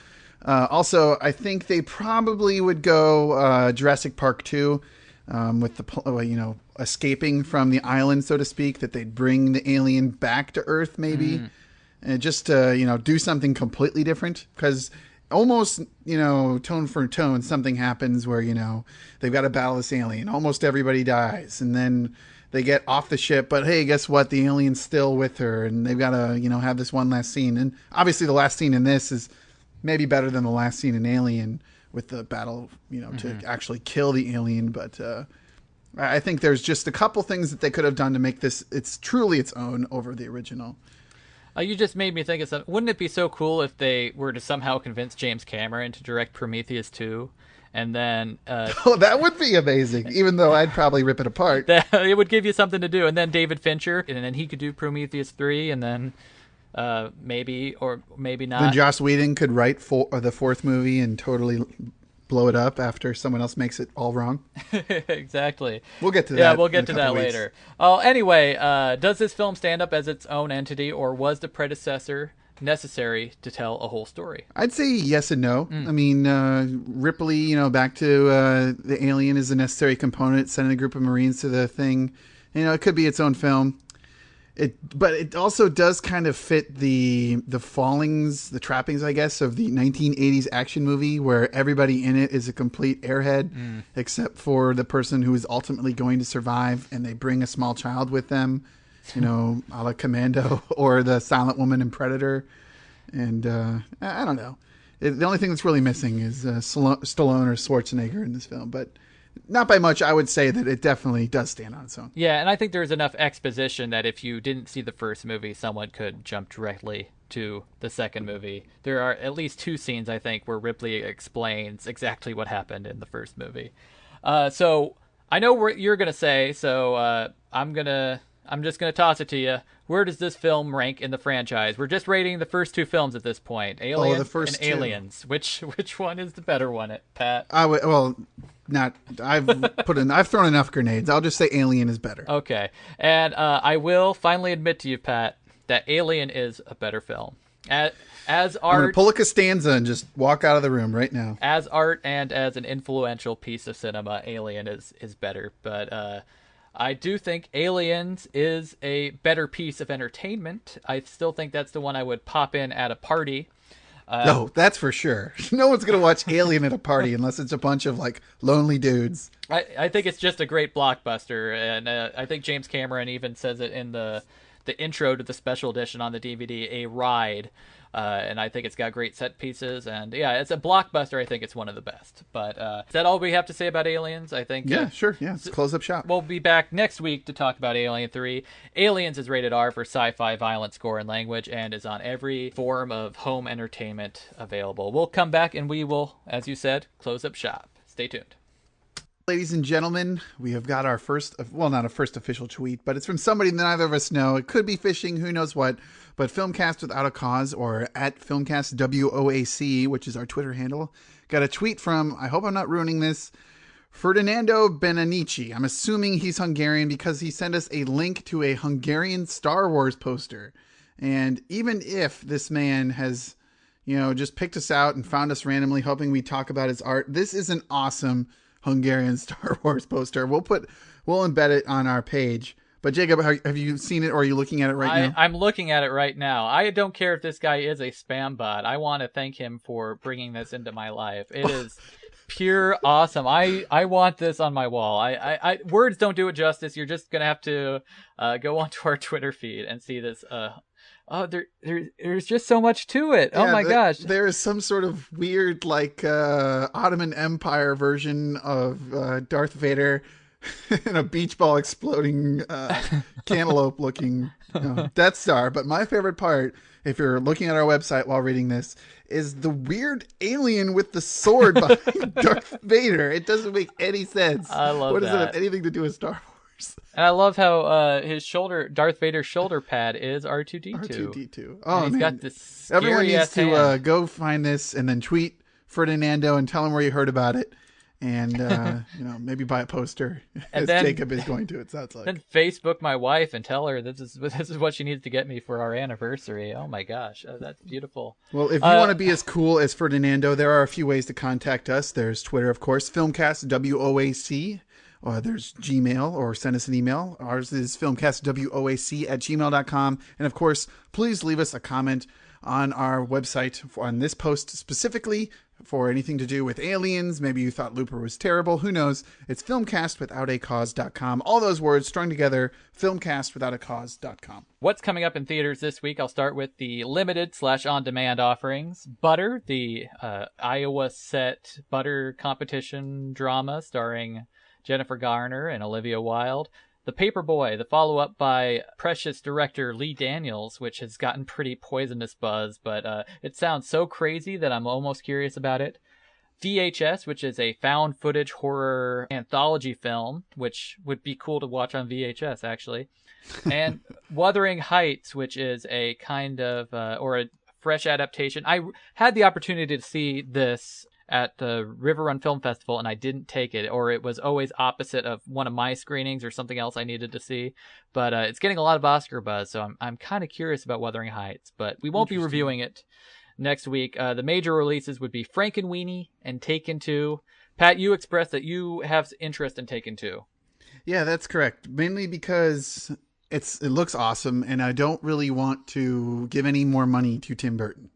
Also, I think they probably would go Jurassic Park 2 with the escaping from the island, so to speak, that they'd bring the alien back to Earth maybe, and just do something completely different, because almost tone for tone something happens where they've got to battle this alien, almost everybody dies, and then they get off the ship, but hey, guess what? The alien's still with her, and they've got to, have this one last scene. And obviously the last scene in this is maybe better than the last scene in Alien with the battle, to actually kill the alien. But I think there's just a couple things that they could have done to make this, it's truly its own over the original. You just made me think of something. Wouldn't it be so cool if they were to somehow convince James Cameron to direct Prometheus 2? And then that would be amazing, even though I'd probably rip it apart. It would give you something to do. And then David Fincher, and then he could do Prometheus 3, and then maybe or maybe not. Then Joss Whedon could write the fourth movie and totally blow it up after someone else makes it all wrong. Exactly. We'll get to that. Yeah, we'll get to that later. Anyway, does this film stand up as its own entity, or was the predecessor necessary to tell a whole story? I'd say yes and no. I mean, Ripley, back to the alien is a necessary component, sending a group of Marines to the thing. It could be its own film. But it also does kind of fit the fallings, the trappings, I guess, of the 1980s action movie where everybody in it is a complete airhead, except for the person who is ultimately going to survive, and they bring a small child with them. A la Commando or the Silent Woman in Predator. And I don't know. The only thing that's really missing is Stallone or Schwarzenegger in this film. But not by much. I would say that it definitely does stand on its own. Yeah, and I think there's enough exposition that if you didn't see the first movie, someone could jump directly to the second movie. There are at least 2 scenes, I think, where Ripley explains exactly what happened in the first movie. So I know what you're going to say, so I'm just going to toss it to you. Where does this film rank in the franchise? We're just rating the first 2 films at this point. Alien and Aliens. Which one is the better one, Pat? not. I've thrown enough grenades. I'll just say Alien is better. Okay, and I will finally admit to you, Pat, that Alien is a better film. As art, I'm gonna pull a Costanza and just walk out of the room right now. As art and as an influential piece of cinema, Alien is better. But I do think Aliens is a better piece of entertainment. I still think that's the one I would pop in at a party. No, that's for sure. No one's going to watch Alien at a party unless it's a bunch of like lonely dudes. I think it's just a great blockbuster. And I think James Cameron even says it in the intro to the special edition on the DVD, a ride. And I think it's got great set pieces, and yeah, it's a blockbuster. I think it's one of the best. But is that all we have to say about Aliens? I think. Yeah, sure. Yeah, let's close up shop. We'll be back next week to talk about Alien 3. Aliens is rated R for sci-fi, violence, gore, and language, and is on every form of home entertainment available. We'll come back and we will, as you said, close up shop. Stay tuned. Ladies and gentlemen, we have got our first, well, not a first official tweet, but it's from somebody that neither of us know. It could be phishing, who knows what, but Filmcast Without a Cause, or at Filmcast WOAC, which is our Twitter handle, got a tweet from, I hope I'm not ruining this, Ferdinando Benanici. I'm assuming he's Hungarian because he sent us a link to a Hungarian Star Wars poster. And even if this man has, just picked us out and found us randomly hoping we talk about his art, this is an awesome Hungarian Star Wars poster. We'll embed it on our page. But Jacob, have you seen it, or are you looking at it right now? I'm looking at it right now. I don't care if this guy is a spam bot. I want to thank him for bringing this into my life. It is pure awesome. I want this on my wall. I words don't do it justice. You're just gonna have to go onto our Twitter feed and see this. There's just so much to it. Yeah, oh my gosh. There is some sort of weird, like, Ottoman Empire version of Darth Vader and a beach ball exploding cantaloupe looking Death Star. But my favorite part, if you're looking at our website while reading this, is the weird alien with the sword behind Darth Vader. It doesn't make any sense. I love What that. does it have anything to do with Star Wars? And I love how Darth Vader's shoulder pad is R2-D2. R2-D2. Oh, and he's got this everyone needs to hand. go find this and then tweet Ferdinando and tell him where you heard about it. And, maybe buy a poster, as Jacob is going to, it sounds like. Then Facebook my wife and tell her this is what she needs to get me for our anniversary. Oh, my gosh. That's beautiful. Well, if you want to be as cool as Ferdinando, there are a few ways to contact us. There's Twitter, of course, Filmcast WOAC. There's Gmail, or send us an email. Ours is filmcastwoac@gmail.com. And, of course, please leave us a comment on our website on this post specifically for anything to do with aliens. Maybe you thought Looper was terrible. Who knows? It's filmcastwithoutacause.com. All those words strung together, filmcastwithoutacause.com. What's coming up in theaters this week? I'll start with the limited/on-demand offerings. Butter, the Iowa set Butter competition drama starring Jennifer Garner and Olivia Wilde. The Paperboy, the follow-up by Precious director Lee Daniels, which has gotten pretty poisonous buzz, but it sounds so crazy that I'm almost curious about it. VHS, which is a found footage horror anthology film, which would be cool to watch on VHS, actually. And Wuthering Heights, which is a kind of, or a fresh adaptation. I had the opportunity to see this at the River Run Film Festival, and I didn't take it, or it was always opposite of one of my screenings or something else I needed to see. But it's getting a lot of Oscar buzz, so I'm kind of curious about Wuthering Heights. But we won't be reviewing it next week. The major releases would be Frankenweenie and Taken 2. Pat, you expressed that you have interest in Taken 2. Yeah, that's correct. Mainly because it looks awesome, and I don't really want to give any more money to Tim Burton.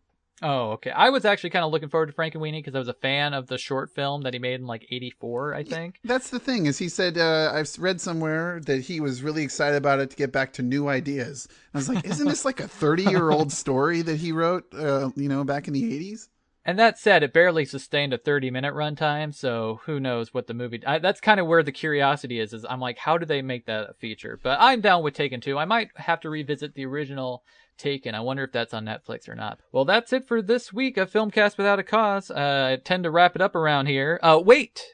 Oh, okay. I was actually kind of looking forward to Frankenweenie because I was a fan of the short film that he made in like 84, I think. That's the thing, is he said, I've read somewhere that he was really excited about it to get back to new ideas. And I was like, isn't this like a 30-year-old story that he wrote, back in the 80s? And that said, it barely sustained a 30-minute runtime, so who knows what the movie... that's kind of where the curiosity is I'm like, how do they make that a feature? But I'm down with Taken 2. I might have to revisit the original Taken. I wonder if that's on Netflix or not. Well, that's it for this week of Filmcast Without a Cause. I tend to wrap it up around here. Wait.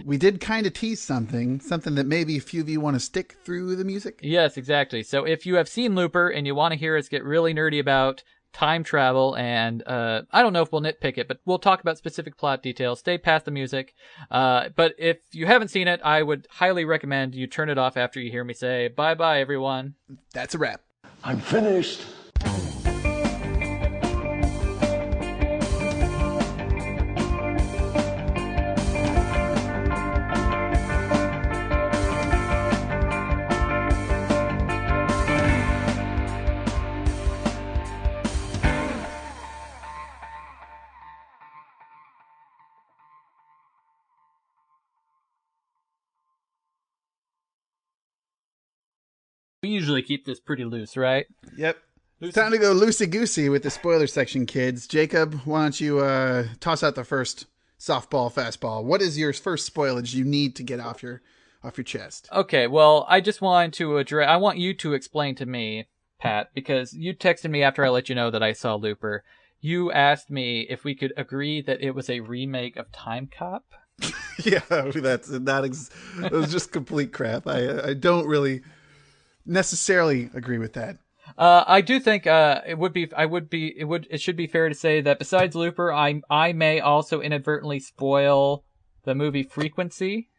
We did kind of tease something that maybe a few of you want to stick through the music. Yes, exactly. So if you have seen Looper and you want to hear us get really nerdy about time travel, and I don't know if we'll nitpick it, but we'll talk about specific plot details, stay past the music. But if you haven't seen it, I would highly recommend you turn it off after you hear me say, bye-bye, everyone. That's a wrap. I'm finished. We usually keep this pretty loose, right? Yep. Time to go loosey-goosey with the spoiler section, kids. Jacob, why don't you toss out the first softball, fastball. What is your first spoilage you need to get off your chest? Okay, well, I just wanted to address... I want you to explain to me, Pat, because you texted me after I let you know that I saw Looper. You asked me if we could agree that it was a remake of Time Cop. Yeah, that was just complete crap. I don't really necessarily agree with that. I do think it should be fair to say that besides Looper, I may also inadvertently spoil the movie Frequency.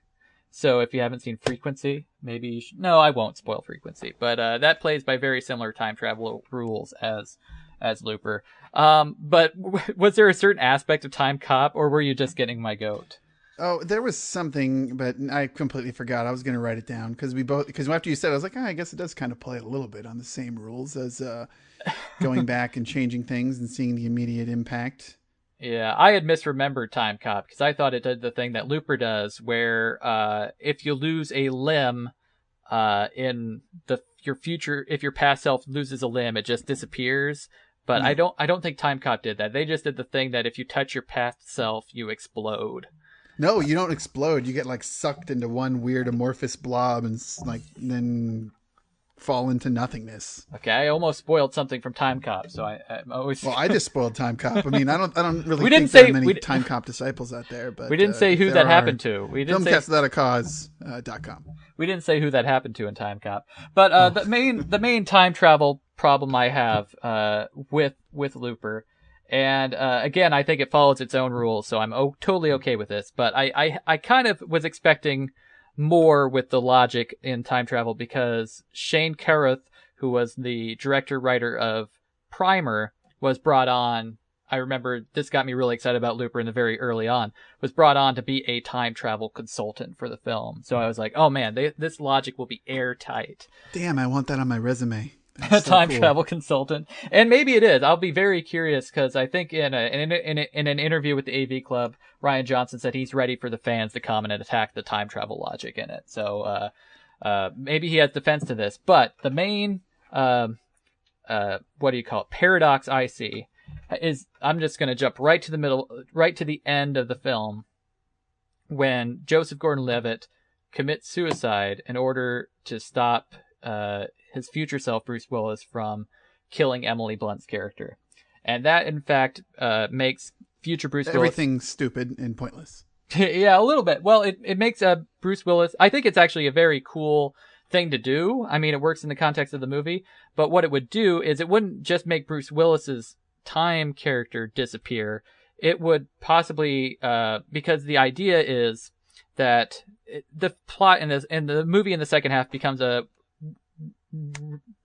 So if you haven't seen Frequency, maybe you should... No, I won't spoil Frequency, but that plays by very similar time travel rules as Looper. But was there a certain aspect of Time Cop, or were you just getting my goat? Oh, there was something, but I completely forgot. I was going to write it down because after you said it, I was like, I guess it does kind of play a little bit on the same rules as going back and changing things and seeing the immediate impact. Yeah, I had misremembered Time Cop because I thought it did the thing that Looper does, where if you lose a limb in your future, if your past self loses a limb, it just disappears. But I don't think Time Cop did that. They just did the thing that if you touch your past self, you explode. No, you don't explode. You get like sucked into one weird amorphous blob and then fall into nothingness. Okay, I almost spoiled something from Time Cop, so I'm always. Well, I just spoiled Time Cop. I mean, I don't really we think didn't there say are many Time Cop disciples out there, but we didn't say who that happened to. We didn't Filmcastwithoutacause.com. We didn't say who that happened to in Time Cop, but the main time travel problem I have with Looper. And again, I think it follows its own rules, so I'm totally okay with this. But I kind of was expecting more with the logic in time travel because Shane Carruth, who was the director-writer of Primer, was brought on. I remember this got me really excited about Looper in the very early on, was brought on to be a time travel consultant for the film. So I was like, oh man, this logic will be airtight. Damn, I want that on my resume. Time travel consultant, and maybe it is. I'll be very curious because I think in an interview with the AV Club, Rian Johnson said he's ready for the fans to come and attack the time travel logic in it. So maybe he has defense to this. But the main paradox I see is I'm just going to jump right to the middle, right to the end of the film when Joseph Gordon-Levitt commits suicide in order to stop his future self, Bruce Willis, from killing Emily Blunt's character. And that, in fact, makes future Bruce Willis... Everything stupid and pointless. Yeah, a little bit. Well, it makes Bruce Willis... I think it's actually a very cool thing to do. I mean, it works in the context of the movie. But what it would do is it wouldn't just make Bruce Willis's time character disappear. It would possibly... because the idea is that the plot in the movie in the second half becomes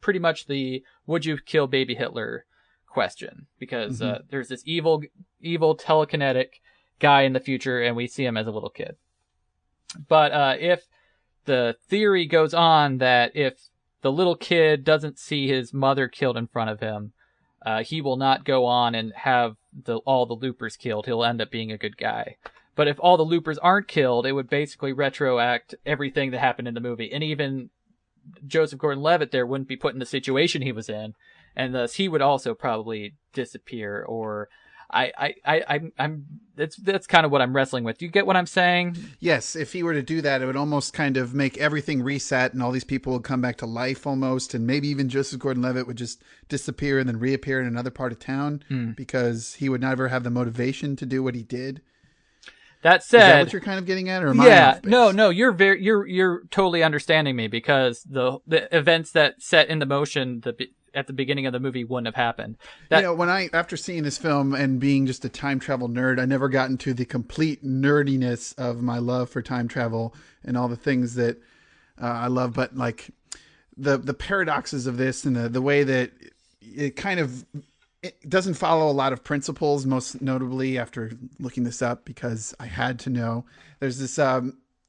pretty much the would you kill baby Hitler question, because there's this evil telekinetic guy in the future and we see him as a little kid. But if the theory goes on that if the little kid doesn't see his mother killed in front of him, he will not go on and have all the loopers killed. He'll end up being a good guy. But if all the loopers aren't killed, it would basically retroact everything that happened in the movie. And even Joseph Gordon-Levitt there wouldn't be put in the situation he was in, and thus he would also probably disappear. Or that's kind of what I'm wrestling with. Do you get what I'm saying? Yes, if he were to do that, it would almost kind of make everything reset, and all these people would come back to life almost, and maybe even Joseph Gordon-Levitt would just disappear and then reappear in another part of town because he would never have the motivation to do what he did. That said, is that what you're kind of getting at, or am I off base? No, you're totally understanding me, because the events that set into motion at the beginning of the movie wouldn't have happened. After seeing this film and being just a time travel nerd, I never got into the complete nerdiness of my love for time travel and all the things that I love. But like the paradoxes of this and the way that it kind of, it doesn't follow a lot of principles, most notably after looking this up because I had to know. There's this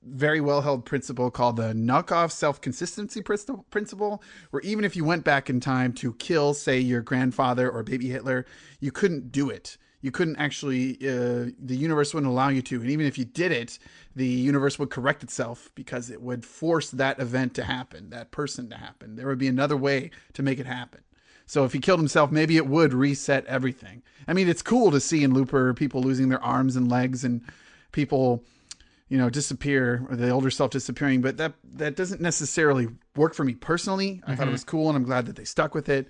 very well-held principle called the knockoff self-consistency principle, where even if you went back in time to kill, say, your grandfather or baby Hitler, you couldn't do it. You couldn't actually, the universe wouldn't allow you to. And even if you did it, the universe would correct itself because it would force that event to happen, that person to happen. There would be another way to make it happen. So if he killed himself, maybe it would reset everything. I mean, it's cool to see in Looper people losing their arms and legs and people, disappear, or the older self disappearing, but that doesn't necessarily work for me personally. I thought it was cool, and I'm glad that they stuck with it.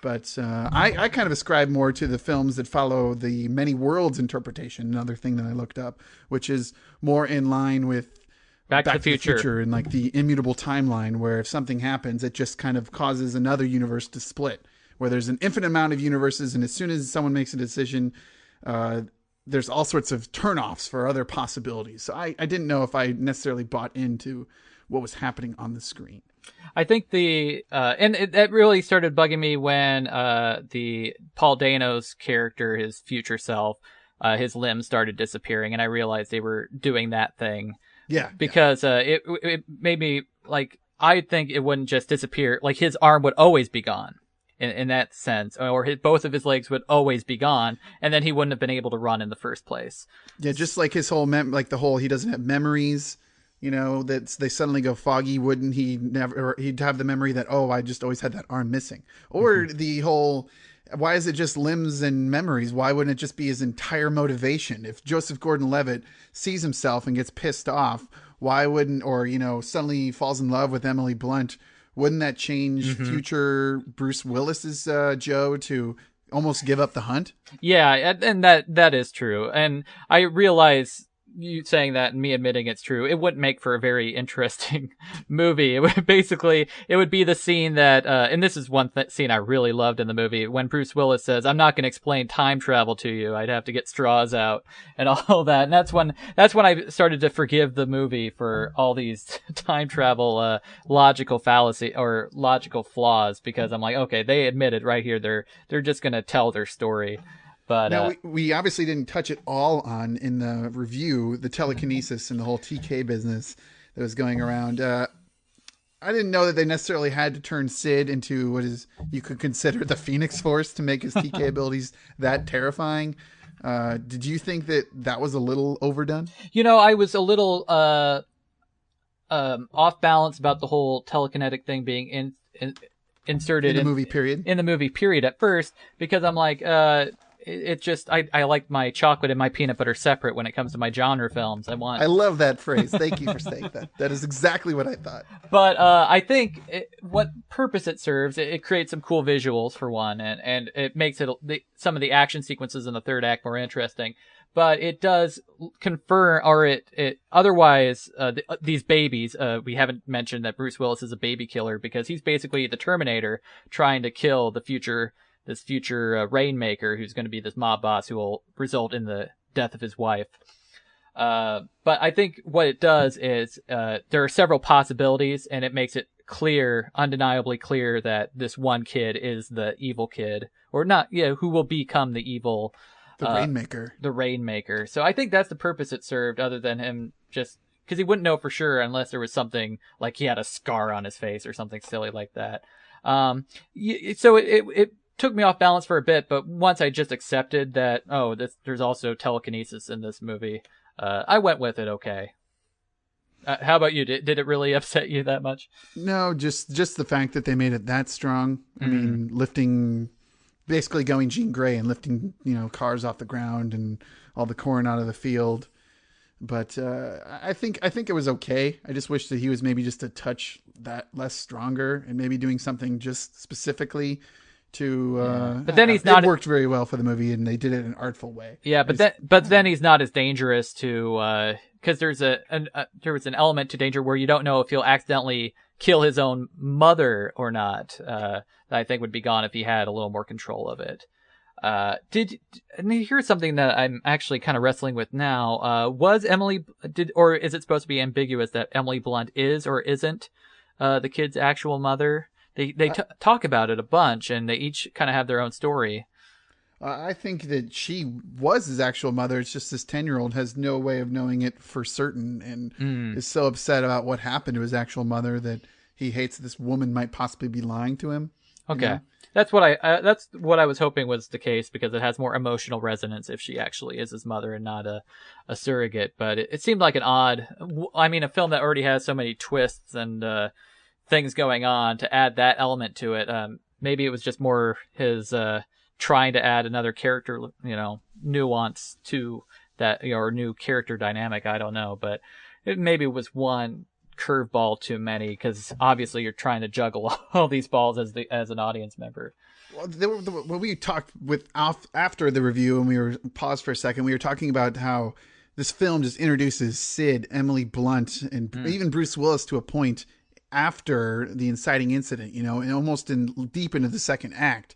But I kind of ascribe more to the films that follow the many worlds interpretation, another thing that I looked up, which is more in line with Back to the Future and like the immutable timeline, where if something happens, it just kind of causes another universe to split, where there's an infinite amount of universes, and as soon as someone makes a decision, there's all sorts of turnoffs for other possibilities. So I didn't know if I necessarily bought into what was happening on the screen. I think that really started bugging me when the Paul Dano's character, his future self, his limbs started disappearing, and I realized they were doing that thing. Yeah. Because it made me, like, I think it wouldn't just disappear. Like, his arm would always be gone in that sense, or both of his legs would always be gone, and then he wouldn't have been able to run in the first place. Yeah, just like his whole he doesn't have memories. That they suddenly go foggy. Wouldn't he he'd have the memory that, I just always had that arm missing. Or the whole, why is it just limbs and memories? Why wouldn't it just be his entire motivation? If Joseph Gordon-Levitt sees himself and gets pissed off, why wouldn't, or, suddenly falls in love with Emily Blunt, wouldn't that change future Bruce Willis's Joe to almost give up the hunt? Yeah, and that is true. And I realize, you saying that and me admitting it's true, it wouldn't make for a very interesting movie. It would be the scene that, and this is one scene I really loved in the movie, when Bruce Willis says, "I'm not going to explain time travel to you. I'd have to get straws out," and all that. And that's when I started to forgive the movie for all these time travel, logical fallacy or logical flaws, because I'm like, okay, they admit it right here. They're just going to tell their story. But now, we obviously didn't touch it all on in the review, the telekinesis and the whole TK business that was going around. I didn't know that they necessarily had to turn Sid into what is you could consider the Phoenix Force to make his TK abilities that terrifying. Did you think that was a little overdone? I was a little off balance about the whole telekinetic thing being inserted in the movie period. In the movie period at first, because I'm like, it just, I like my chocolate and my peanut butter separate when it comes to my genre films. I love that phrase. Thank you for saying that. That is exactly what I thought. But I think what purpose it serves, it creates some cool visuals for one, and it makes some of the action sequences in the third act more interesting. But it does confirm, or it otherwise, these babies, we haven't mentioned that Bruce Willis is a baby killer, because he's basically the Terminator trying to kill this future Rainmaker, who's going to be this mob boss who will result in the death of his wife. But I think what it does is, there are several possibilities, and it makes it undeniably clear that this one kid is the evil kid, or not, who will become the evil, Rainmaker. The Rainmaker. So I think that's the purpose it served, other than him just, because he wouldn't know for sure unless there was something like he had a scar on his face or something silly like that. So it took me off balance for a bit, but once I just accepted that, there's also telekinesis in this movie, I went with it okay. How about you? Did it really upset you that much? No, just the fact that they made it that strong. I mean, lifting, basically going Jean Grey and lifting, cars off the ground and all the corn out of the field. But I think it was okay. I just wish that he was maybe just a touch that less stronger, and maybe doing something just specifically to. But then he's not. It worked very well for the movie, and they did it in an artful way. Yeah, but then he's not as dangerous to, because there was an element to danger where you don't know if he'll accidentally kill his own mother or not, that I think would be gone if he had a little more control of it. And here's something that I'm actually kind of wrestling with now. Was Emily, or is it supposed to be ambiguous that Emily Blunt is or isn't the kid's actual mother? They talk about it a bunch, and they each kind of have their own story. I think that she was his actual mother. It's just this 10-year-old has no way of knowing it for certain, and is so upset about what happened to his actual mother that he hates this woman might possibly be lying to him. Okay, you know? that's what I was hoping was the case, because it has more emotional resonance if she actually is his mother and not a surrogate. But it seemed like a film that already has so many twists and things going on, to add that element to it. Maybe it was just more his trying to add another character, nuance to that, or new character dynamic. I don't know, but it maybe was one curveball too many, because obviously you're trying to juggle all these balls as an audience member. Well, when we talked after the review, and we were paused for a second, we were talking about how this film just introduces Sid, Emily Blunt, and even Bruce Willis to a point after the inciting incident, and almost deep into the second act.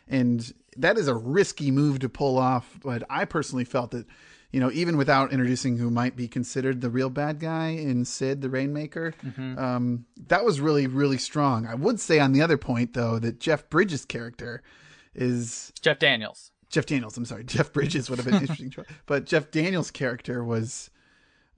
And that is a risky move to pull off. But I personally felt that, even without introducing who might be considered the real bad guy in Sid, the Rainmaker, that was really, really strong. I would say on the other point, though, that Jeff Bridges' character is... Jeff Daniels. I'm sorry. Jeff Bridges would have been an interesting choice. But Jeff Daniels' character was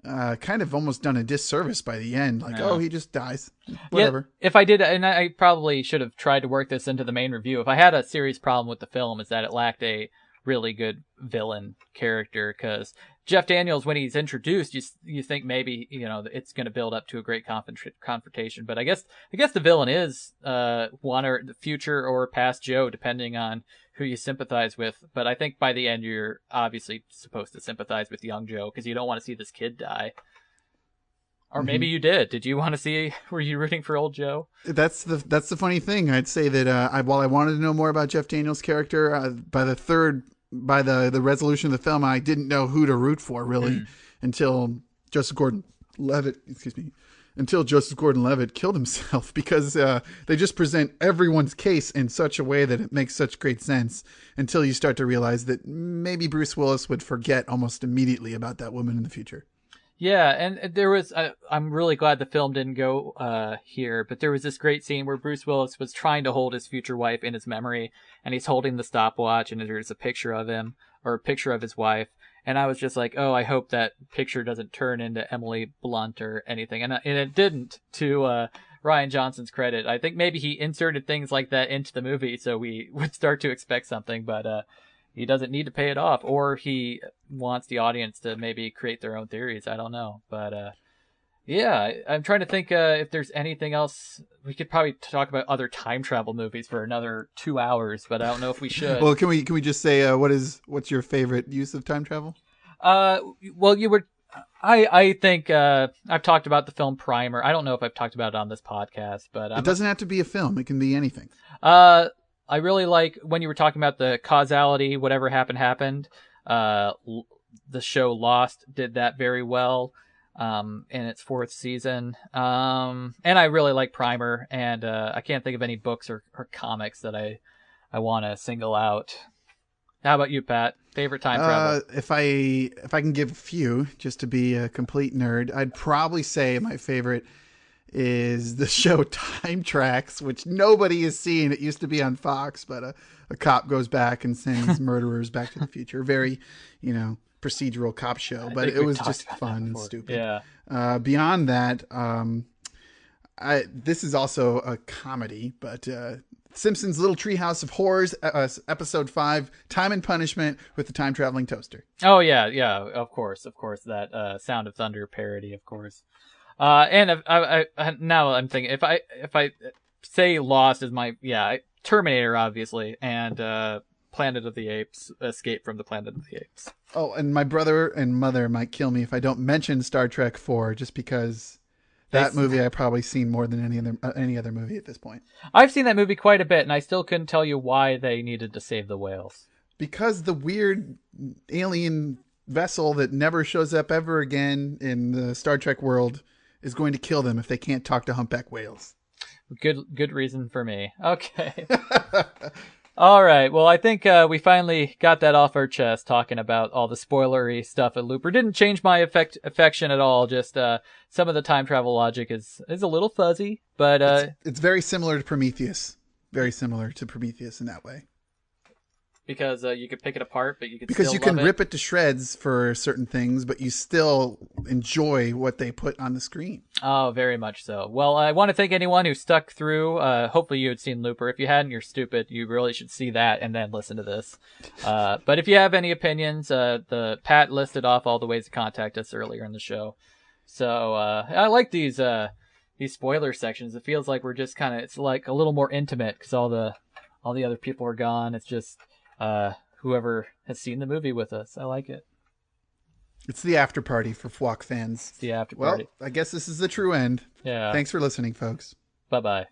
kind of almost done a disservice by the end. Like, oh, he just dies. Whatever. Yeah, if I did, and I probably should have tried to work this into the main review, if I had a serious problem with the film, is that it lacked a really good villain character, because Jeff Daniels, when he's introduced, you think maybe it's going to build up to a great confrontation, but I guess the villain is one or the future or past Joe, depending on who you sympathize with. But I think by the end you're obviously supposed to sympathize with young Joe, because you don't want to see this kid die. Or maybe you did. Did you want to see? Were you rooting for old Joe? That's the funny thing. I'd say that while I wanted to know more about Jeff Daniels' character, by the resolution of the film, I didn't know who to root for really until Joseph Gordon-Levitt. Until Joseph Gordon-Levitt killed himself, because they just present everyone's case in such a way that it makes such great sense. Until you start to realize that maybe Bruce Willis would forget almost immediately about that woman in the future. Yeah, and there was, I'm really glad the film didn't go here, but there was this great scene where Bruce Willis was trying to hold his future wife in his memory, and he's holding the stopwatch, and there's a picture of him, or a picture of his wife, and I was just like, oh, I hope that picture doesn't turn into Emily Blunt or anything, and it didn't, to Rian Johnson's credit. I think maybe he inserted things like that into the movie so we would start to expect something, but he doesn't need to pay it off, or he wants the audience to maybe create their own theories. I don't know. But yeah, I'm trying to think if there's anything else. We could probably talk about other time travel movies for another 2 hours, but I don't know if we should. Well, can we just say what's your favorite use of time travel? Well, you were. I think I've talked about the film Primer. I don't know if I've talked about it on this podcast, but it doesn't have to be a film. It can be anything. I really like when you were talking about the causality, whatever happened. The show Lost did that very well in its 4th season. And I really like Primer, and I can't think of any books or comics that I want to single out. How about you, Pat? Favorite time travel? If I can give a few, just to be a complete nerd, I'd probably say my favorite is the show Time Tracks, which nobody has seen. It used to be on Fox, but a cop goes back and sends murderers back to the future. Very, procedural cop show, but it was just fun and stupid. Yeah. Beyond that, this is also a comedy, but Simpsons Little Treehouse of Horrors, episode 5, Time and Punishment with the time traveling toaster. Oh yeah, of course, that Sound of Thunder parody, of course. And I now I'm thinking if I say Lost is my Terminator, obviously, and Planet of the Apes, Escape from the Planet of the Apes. Oh, and my brother and mother might kill me if I don't mention Star Trek 4, just because that movie I've probably seen more than any other movie at this point. I've seen that movie quite a bit, and I still couldn't tell you why they needed to save the whales. Because the weird alien vessel that never shows up ever again in the Star Trek world is going to kill them if they can't talk to humpback whales. Good reason for me. Okay. All right. Well, I think we finally got that off our chest, talking about all the spoilery stuff at Looper. Didn't change my affection at all. Just some of the time travel logic is a little fuzzy, but it's very similar to Prometheus. Very similar to Prometheus in that way. Because you could pick it apart, but you could because still you can love rip it to shreds for certain things, but you still enjoy what they put on the screen. Oh, very much so. Well, I want to thank anyone who stuck through. Hopefully you had seen Looper. If you hadn't, you're stupid. You really should see that and then listen to this. But if you have any opinions, the Pat listed off all the ways to contact us earlier in the show. So I like these spoiler sections. It feels like we're just it's like a little more intimate because all the other people are gone. It's just whoever has seen the movie with us. I like it. It's the after party for FWOAC fans. It's the after party. Well, I guess this is the true end. Yeah. Thanks for listening, folks. Bye-bye.